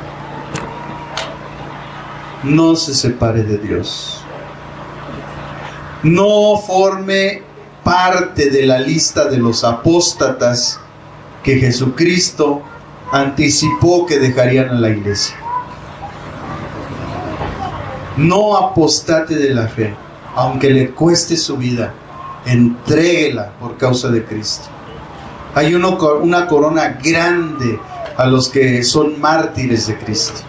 No se separe de Dios. No forme parte de la lista de los apóstatas que Jesucristo anticipó que dejarían a la iglesia. No apostate de la fe, aunque le cueste su vida, entréguela por causa de Cristo. Hay una corona grande a los que son mártires de Cristo.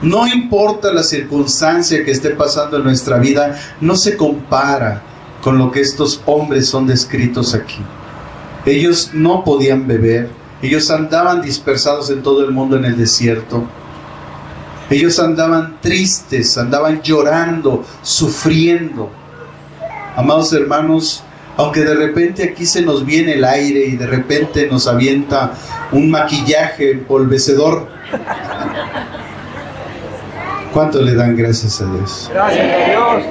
No importa la circunstancia que esté pasando en nuestra vida, no se compara con lo que estos hombres son descritos aquí. Ellos no podían beber, ellos andaban dispersados en todo el mundo en el desierto. Ellos andaban tristes, andaban llorando, sufriendo. Amados hermanos, aunque de repente aquí se nos viene el aire y de repente nos avienta un maquillaje empolvecedor, ¿cuánto le dan gracias a Dios? Gracias a Dios.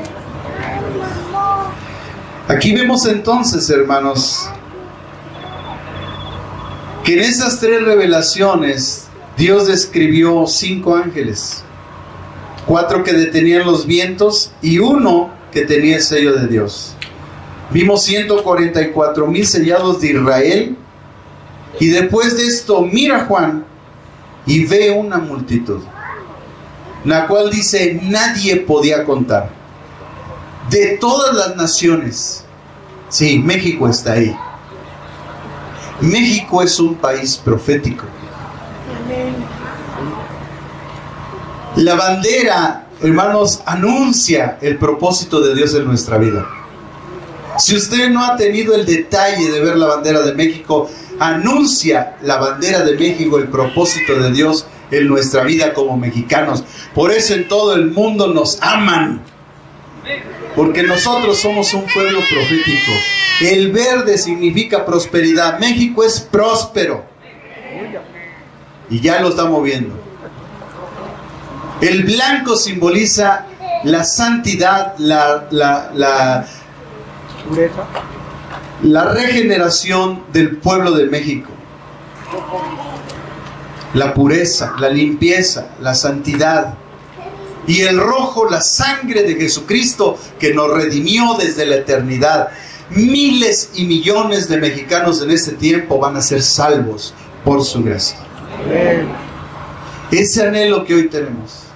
Aquí vemos entonces, hermanos, que en esas tres revelaciones Dios describió 5 ángeles, 4 que detenían los vientos y 1 que tenía el sello de Dios. Vimos 144,000 sellados de Israel, y después de esto mira Juan y ve una multitud, la cual dice nadie podía contar, de todas las naciones. Sí, México está ahí. México es un país profético. La bandera, hermanos, anuncia el propósito de Dios en nuestra vida. Si usted no ha tenido el detalle de ver la bandera de México, anuncia la bandera de México el propósito de Dios en nuestra vida como mexicanos. Por eso en todo el mundo nos aman, porque nosotros somos un pueblo profético. El verde significa prosperidad. México es próspero y ya lo estamos viendo. El blanco simboliza la santidad, la regeneración del pueblo de México, la pureza, la limpieza, la santidad. Y el rojo, la sangre de Jesucristo que nos redimió desde la eternidad. Miles y millones de mexicanos en este tiempo van a ser salvos por su gracia. Ese anhelo que hoy tenemos.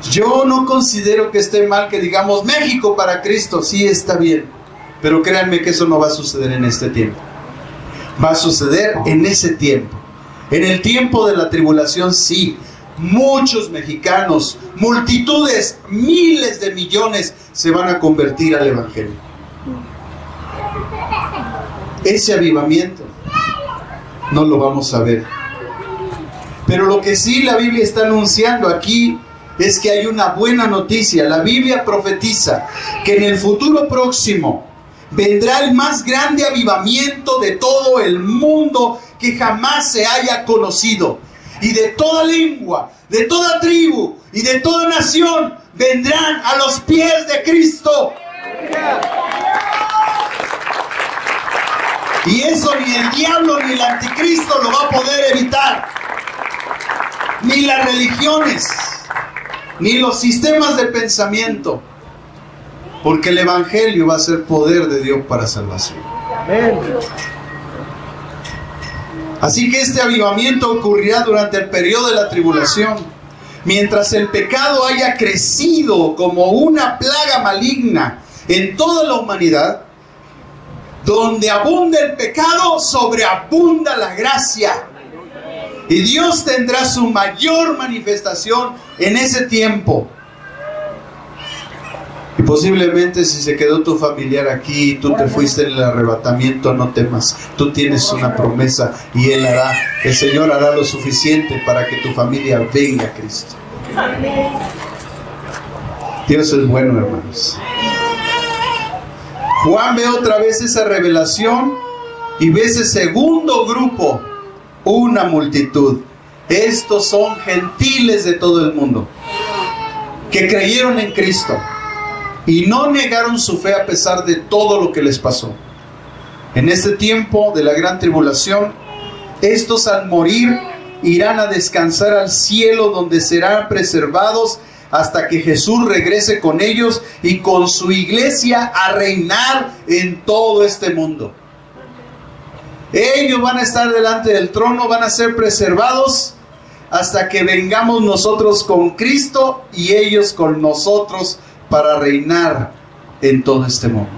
Yo no considero que esté mal que digamos México para Cristo. Sí, está bien, pero créanme que eso no va a suceder en este tiempo. Va a suceder en ese tiempo. En el tiempo de la tribulación, sí. Muchos mexicanos, multitudes, miles de millones se van a convertir al Evangelio. Ese avivamiento no lo vamos a ver. Pero lo que sí la Biblia está anunciando aquí es que hay una buena noticia. La Biblia profetiza que en el futuro próximo vendrá el más grande avivamiento de todo el mundo que jamás se haya conocido. Y de toda lengua, de toda tribu y de toda nación vendrán a los pies de Cristo. Y eso ni el diablo ni el anticristo lo va a poder evitar. Ni las religiones, ni los sistemas de pensamiento. Porque el Evangelio va a ser poder de Dios para salvación. Amén. Así que este avivamiento ocurrirá durante el periodo de la tribulación. Mientras el pecado haya crecido como una plaga maligna en toda la humanidad, donde abunda el pecado, sobreabunda la gracia. Y Dios tendrá su mayor manifestación en ese tiempo. Y posiblemente si se quedó tu familiar aquí y tú te fuiste en el arrebatamiento, no temas. Tú tienes una promesa y Él hará, el Señor hará lo suficiente para que tu familia venga a Cristo. Dios es bueno, hermanos. Juan ve otra vez esa revelación y ve ese segundo grupo, una multitud. Estos son gentiles de todo el mundo que creyeron en Cristo y no negaron su fe a pesar de todo lo que les pasó. En este tiempo de la gran tribulación, estos al morir irán a descansar al cielo, donde serán preservados hasta que Jesús regrese con ellos y con su iglesia a reinar en todo este mundo. Ellos van a estar delante del trono, van a ser preservados hasta que vengamos nosotros con Cristo y ellos con nosotros para reinar en todo este mundo.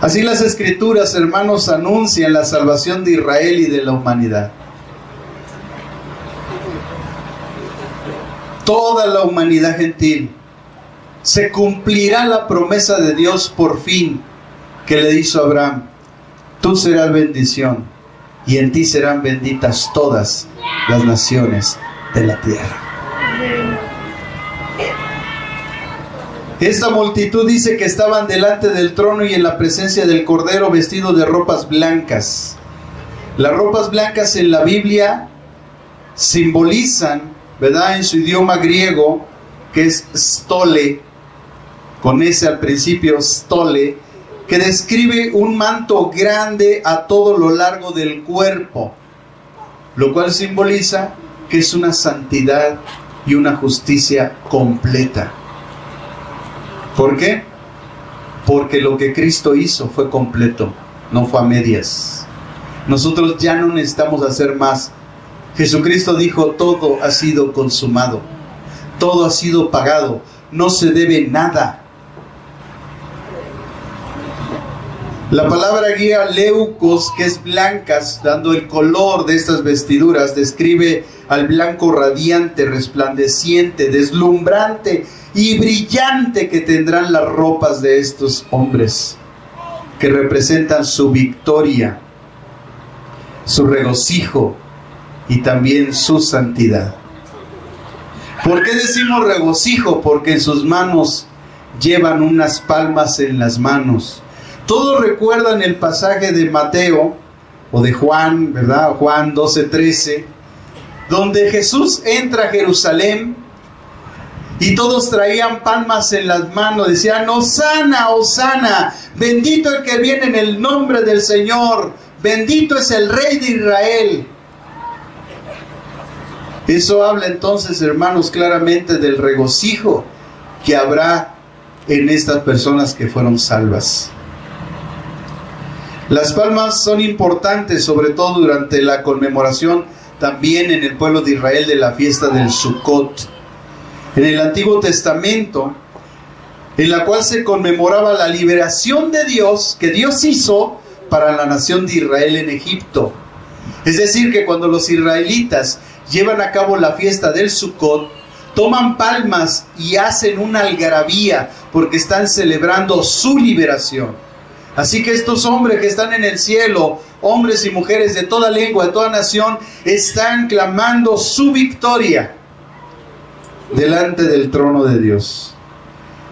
Así las Escrituras, hermanos, anuncian la salvación de Israel y de la humanidad. Toda la humanidad gentil. Se cumplirá la promesa de Dios por fin que le hizo a Abraham. Tú serás bendición y en ti serán benditas todas las naciones de la tierra. Esta multitud dice que estaban delante del trono y en la presencia del Cordero vestidos de ropas blancas. Las ropas blancas en la Biblia simbolizan, ¿verdad?, en su idioma griego, que es stole, con ese al principio, stole, que describe un manto grande a todo lo largo del cuerpo, lo cual simboliza que es una santidad y una justicia completa. ¿Por qué? Porque lo que Cristo hizo fue completo, no fue a medias. Nosotros ya no necesitamos hacer más. Jesucristo dijo: todo ha sido consumado, todo ha sido pagado, no se debe nada. La palabra guía leucos, que es blancas, dando el color de estas vestiduras, describe al blanco radiante, resplandeciente, deslumbrante y brillante que tendrán las ropas de estos hombres, que representan su victoria, su regocijo y también su santidad. ¿Por qué decimos regocijo? Porque en sus manos llevan unas palmas en las manos. Todos recuerdan el pasaje de Mateo o de Juan, ¿verdad? Juan 12:13, donde Jesús entra a Jerusalén y todos traían palmas en las manos, decían: Hosana, Hosana, bendito el que viene en el nombre del Señor, bendito es el Rey de Israel. Eso habla entonces, hermanos, claramente del regocijo que habrá en estas personas que fueron salvas. Las palmas son importantes, sobre todo durante la conmemoración también en el pueblo de Israel de la fiesta del Sukkot. En el Antiguo Testamento, en la cual se conmemoraba la liberación de Dios, que Dios hizo para la nación de Israel en Egipto. Es decir, que cuando los israelitas llevan a cabo la fiesta del Sukkot, toman palmas y hacen una algarabía porque están celebrando su liberación. Así que estos hombres que están en el cielo, hombres y mujeres de toda lengua, de toda nación, están clamando su victoria delante del trono de Dios.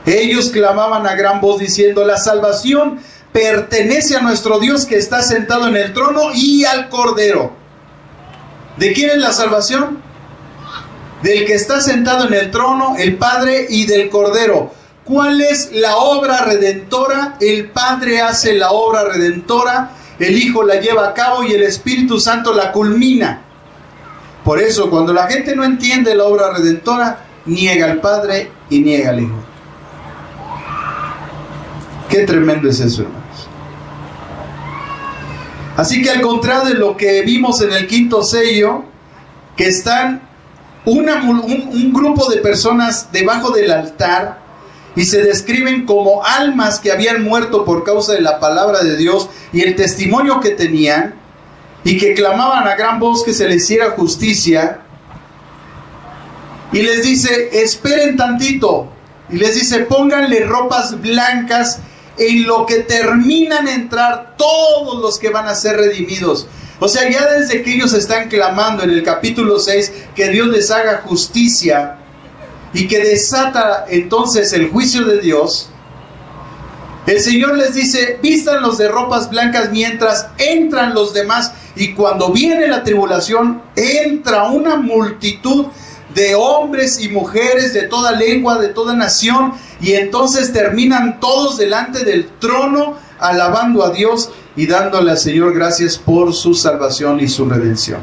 Ellos clamaban a gran voz diciendo: la salvación pertenece a nuestro Dios que está sentado en el trono y al Cordero. ¿De quién es la salvación? Del que está sentado en el trono, el Padre, y del Cordero. ¿Cuál es la obra redentora? El Padre hace la obra redentora, el Hijo la lleva a cabo y el Espíritu Santo la culmina. Por eso, cuando la gente no entiende la obra redentora, niega al Padre y niega al Hijo. Qué tremendo es eso, hermanos. Así que al contrario de lo que vimos en el quinto sello, que están un grupo de personas debajo del altar y se describen como almas que habían muerto por causa de la palabra de Dios y el testimonio que tenían, y que clamaban a gran voz que se les hiciera justicia. Y les dice: esperen tantito. Y les dice: pónganle ropas blancas en lo que terminan de entrar todos los que van a ser redimidos. O sea, ya desde que ellos están clamando en el capítulo 6 que Dios les haga justicia y que desata entonces el juicio de Dios, el Señor les dice: vístanlos de ropas blancas mientras entran los demás. Y cuando viene la tribulación, entra una multitud de hombres y mujeres de toda lengua, de toda nación, y entonces terminan todos delante del trono alabando a Dios y dándole al Señor gracias por su salvación y su redención.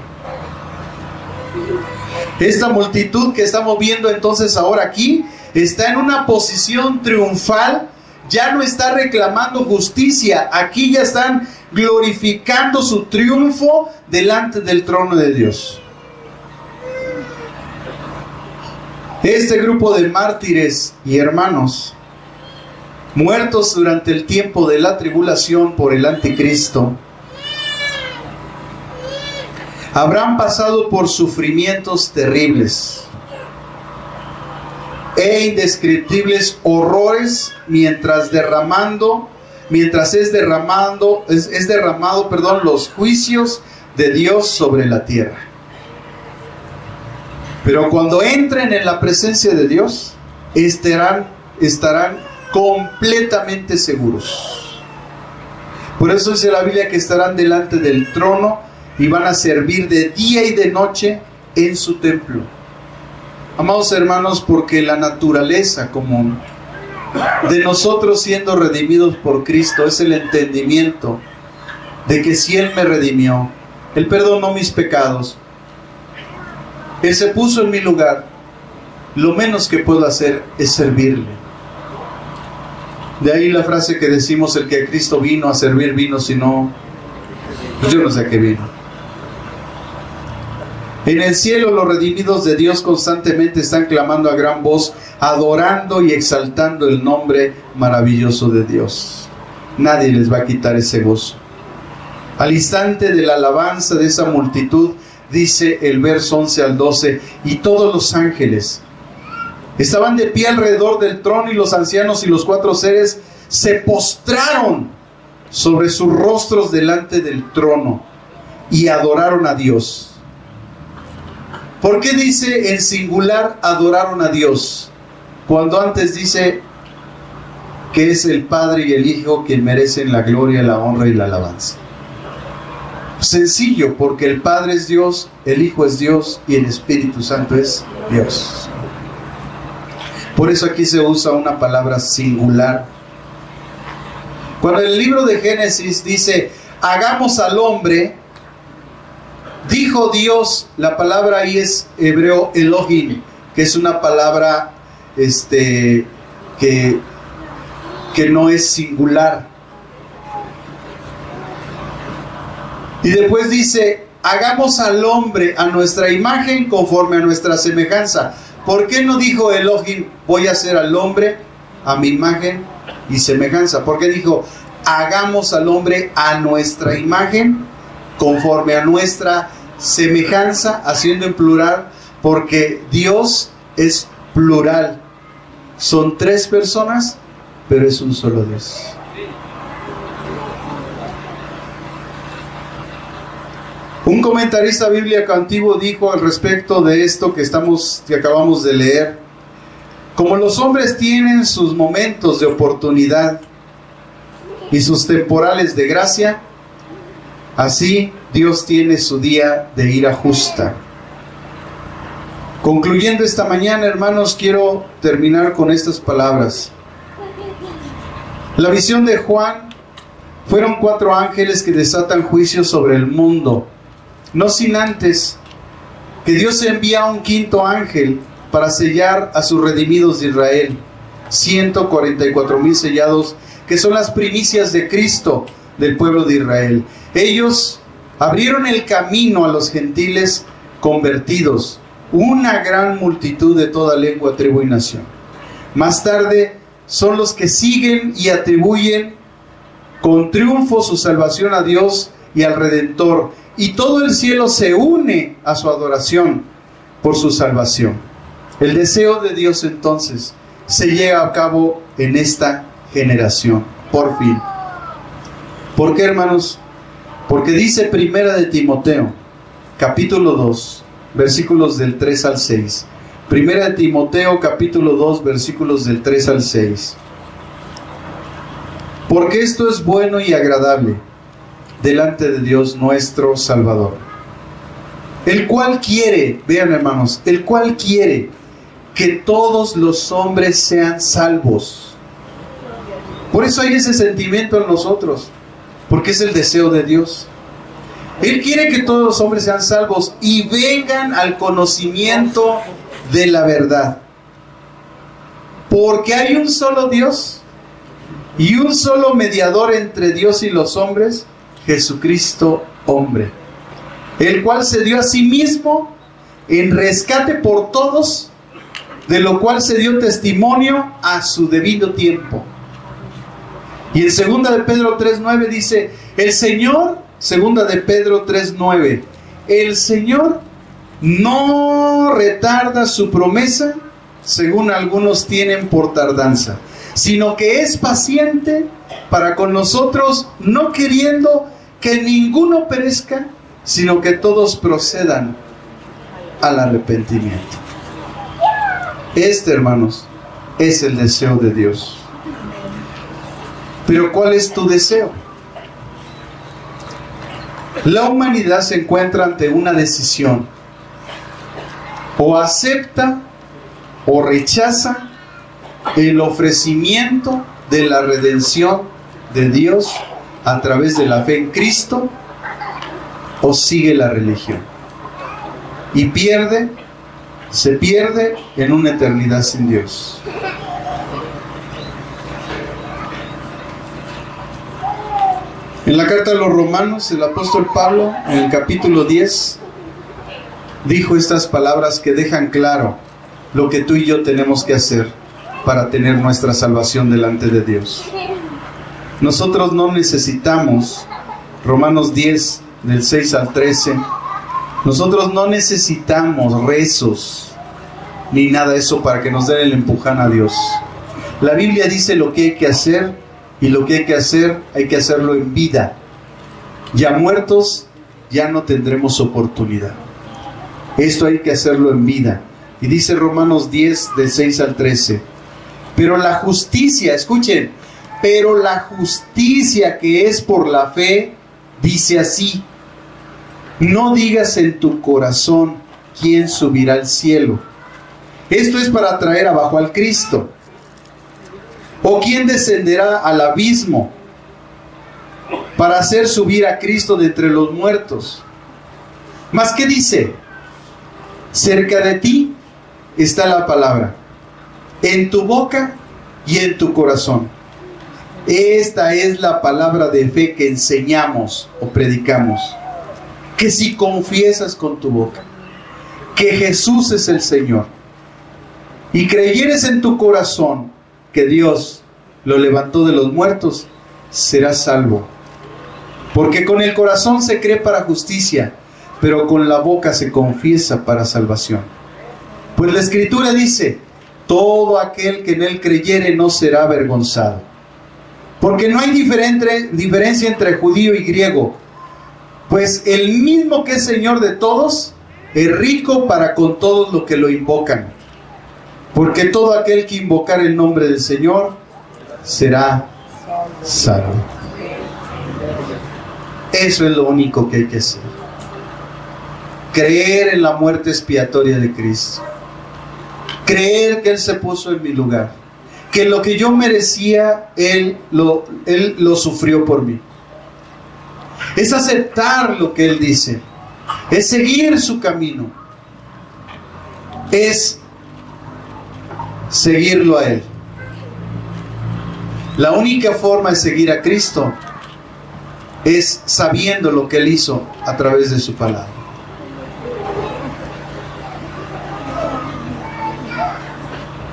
Esta multitud que estamos viendo entonces ahora aquí está en una posición triunfal, ya no está reclamando justicia, aquí ya están glorificando su triunfo delante del trono de Dios. Este grupo de mártires y hermanos muertos durante el tiempo de la tribulación por el anticristo habrán pasado por sufrimientos terribles e indescriptibles horrores mientras es derramado los juicios de Dios sobre la tierra. Pero cuando entren en la presencia de Dios, estarán completamente seguros. Por eso dice la Biblia que estarán delante del trono y van a servir de día y de noche en su templo. Amados hermanos, porque la naturaleza común de nosotros siendo redimidos por Cristo es el entendimiento de que si Él me redimió, Él perdonó mis pecados, Él se puso en mi lugar, lo menos que puedo hacer es servirle. De ahí la frase que decimos: el que a Cristo vino a servir vino, si no, pues yo no sé a qué vino. En el cielo los redimidos de Dios constantemente están clamando a gran voz, adorando y exaltando el nombre maravilloso de Dios. Nadie les va a quitar ese gozo. Al instante de la alabanza de esa multitud, dice el verso 11 al 12, y todos los ángeles estaban de pie alrededor del trono, y los ancianos y los 4 seres se postraron sobre sus rostros delante del trono y adoraron a Dios. ¿Por qué dice en singular adoraron a Dios, cuando antes dice que es el Padre y el Hijo quien merecen la gloria, la honra y la alabanza? Sencillo, porque el Padre es Dios, el Hijo es Dios y el Espíritu Santo es Dios. Por eso aquí se usa una palabra singular. Cuando el libro de Génesis dice hagamos al hombre, Dijo Dios, la palabra ahí es hebreo Elohim, que es una palabra que no es singular. Y después dice, hagamos al hombre a nuestra imagen conforme a nuestra semejanza. ¿Por qué no dijo Elohim, voy a hacer al hombre a mi imagen y semejanza? ¿Por qué dijo, hagamos al hombre a nuestra imagen conforme a nuestra semejanza, haciendo en plural? Porque Dios es plural. Son tres personas, pero es un solo Dios. Un comentarista bíblico antiguo dijo al respecto de esto que acabamos de leer: como los hombres tienen sus momentos de oportunidad y sus temporales de gracia, así Dios tiene su día de ira justa. Concluyendo esta mañana, hermanos, quiero terminar con estas palabras. La visión de Juan fueron 4 ángeles que desatan juicio sobre el mundo, no sin antes que Dios envía un 5.º ángel para sellar a sus redimidos de Israel, 144,000 sellados, que son las primicias de Cristo del pueblo de Israel. Ellos abrieron el camino a los gentiles convertidos, una gran multitud de toda lengua, tribu y nación. Más tarde son los que siguen y atribuyen con triunfo su salvación a Dios y al Redentor, y todo el cielo se une a su adoración por su salvación. El deseo de Dios entonces se lleva a cabo en esta generación, por fin. ¿Por qué, hermanos? Porque dice Primera de Timoteo, capítulo 2, versículos del 3 al 6. Primera de Timoteo, capítulo 2, versículos del 3 al 6. Porque esto es bueno y agradable delante de Dios nuestro Salvador, el cual quiere, vean hermanos, el cual quiere que todos los hombres sean salvos. Por eso hay ese sentimiento en nosotros, porque es el deseo de Dios. Él quiere que todos los hombres sean salvos y vengan al conocimiento de la verdad. Porque hay un solo Dios y un solo mediador entre Dios y los hombres, Jesucristo hombre, el cual se dio a sí mismo en rescate por todos, de lo cual se dio testimonio a su debido tiempo. Y en 2 de Pedro 3:9 dice, el Señor, 2 de Pedro 3:9, el Señor no retarda su promesa, según algunos tienen por tardanza, sino que es paciente para con nosotros, no queriendo que ninguno perezca, sino que todos procedan al arrepentimiento. Hermanos, es el deseo de Dios. Pero ¿cuál es tu deseo? La humanidad se encuentra ante una decisión: o acepta o rechaza el ofrecimiento de la redención de Dios a través de la fe en Cristo, o sigue la religión y se pierde en una eternidad sin Dios. En la carta a los Romanos, el apóstol Pablo, en el capítulo 10, dijo estas palabras que dejan claro lo que tú y yo tenemos que hacer para tener nuestra salvación delante de Dios. Nosotros no necesitamos, Romanos 10, del 6 al 13, nosotros no necesitamos rezos ni nada de eso para que nos den el empujón a Dios. La Biblia dice lo que hay que hacer, y lo que hay que hacerlo en vida. Ya muertos, ya no tendremos oportunidad. Esto hay que hacerlo en vida. Y dice Romanos 10, del 6 al 13, pero la justicia, escuchen, pero la justicia que es por la fe, dice así: no digas en tu corazón quién subirá al cielo. Esto es para traer abajo al Cristo. ¿O quién descenderá al abismo para hacer subir a Cristo de entre los muertos? Mas ¿qué dice? Cerca de ti está la palabra, en tu boca y en tu corazón. Esta es la palabra de fe que enseñamos o predicamos. Que si confiesas con tu boca que Jesús es el Señor y creyeres en tu corazón que Dios lo levantó de los muertos, serás salvo. Porque con el corazón se cree para justicia, pero con la boca se confiesa para salvación. Pues la Escritura dice: todo aquel que en él creyere no será avergonzado. Porque no hay diferencia entre judío y griego, pues el mismo que es Señor de todos es rico para con todos los que lo invocan. Porque todo aquel que invocar el nombre del Señor será salvo. Eso es lo único que hay que hacer. Creer en la muerte expiatoria de Cristo. Creer que Él se puso en mi lugar. Que lo que yo merecía, Él lo sufrió por mí. Es aceptar lo que Él dice. Es seguir su camino. Es seguirlo a Él. La única forma de seguir a Cristo es sabiendo lo que Él hizo a través de su palabra.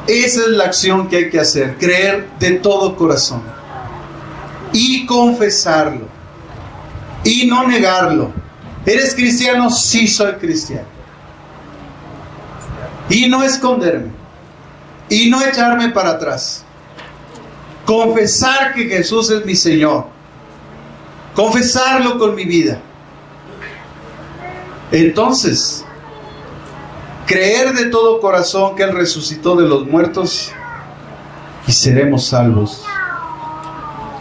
Esa es la acción que hay que hacer, creer de todo corazón y confesarlo y no negarlo. ¿Eres cristiano? Sí, soy cristiano. Y no esconderme y no echarme para atrás. Confesar que Jesús es mi Señor. Confesarlo con mi vida. Entonces, creer de todo corazón que Él resucitó de los muertos y seremos salvos.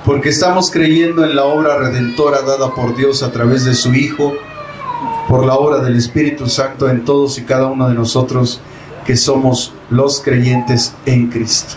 Porque estamos creyendo en la obra redentora dada por Dios a través de su Hijo, por la obra del Espíritu Santo en todos y cada uno de nosotros que somos los creyentes en Cristo.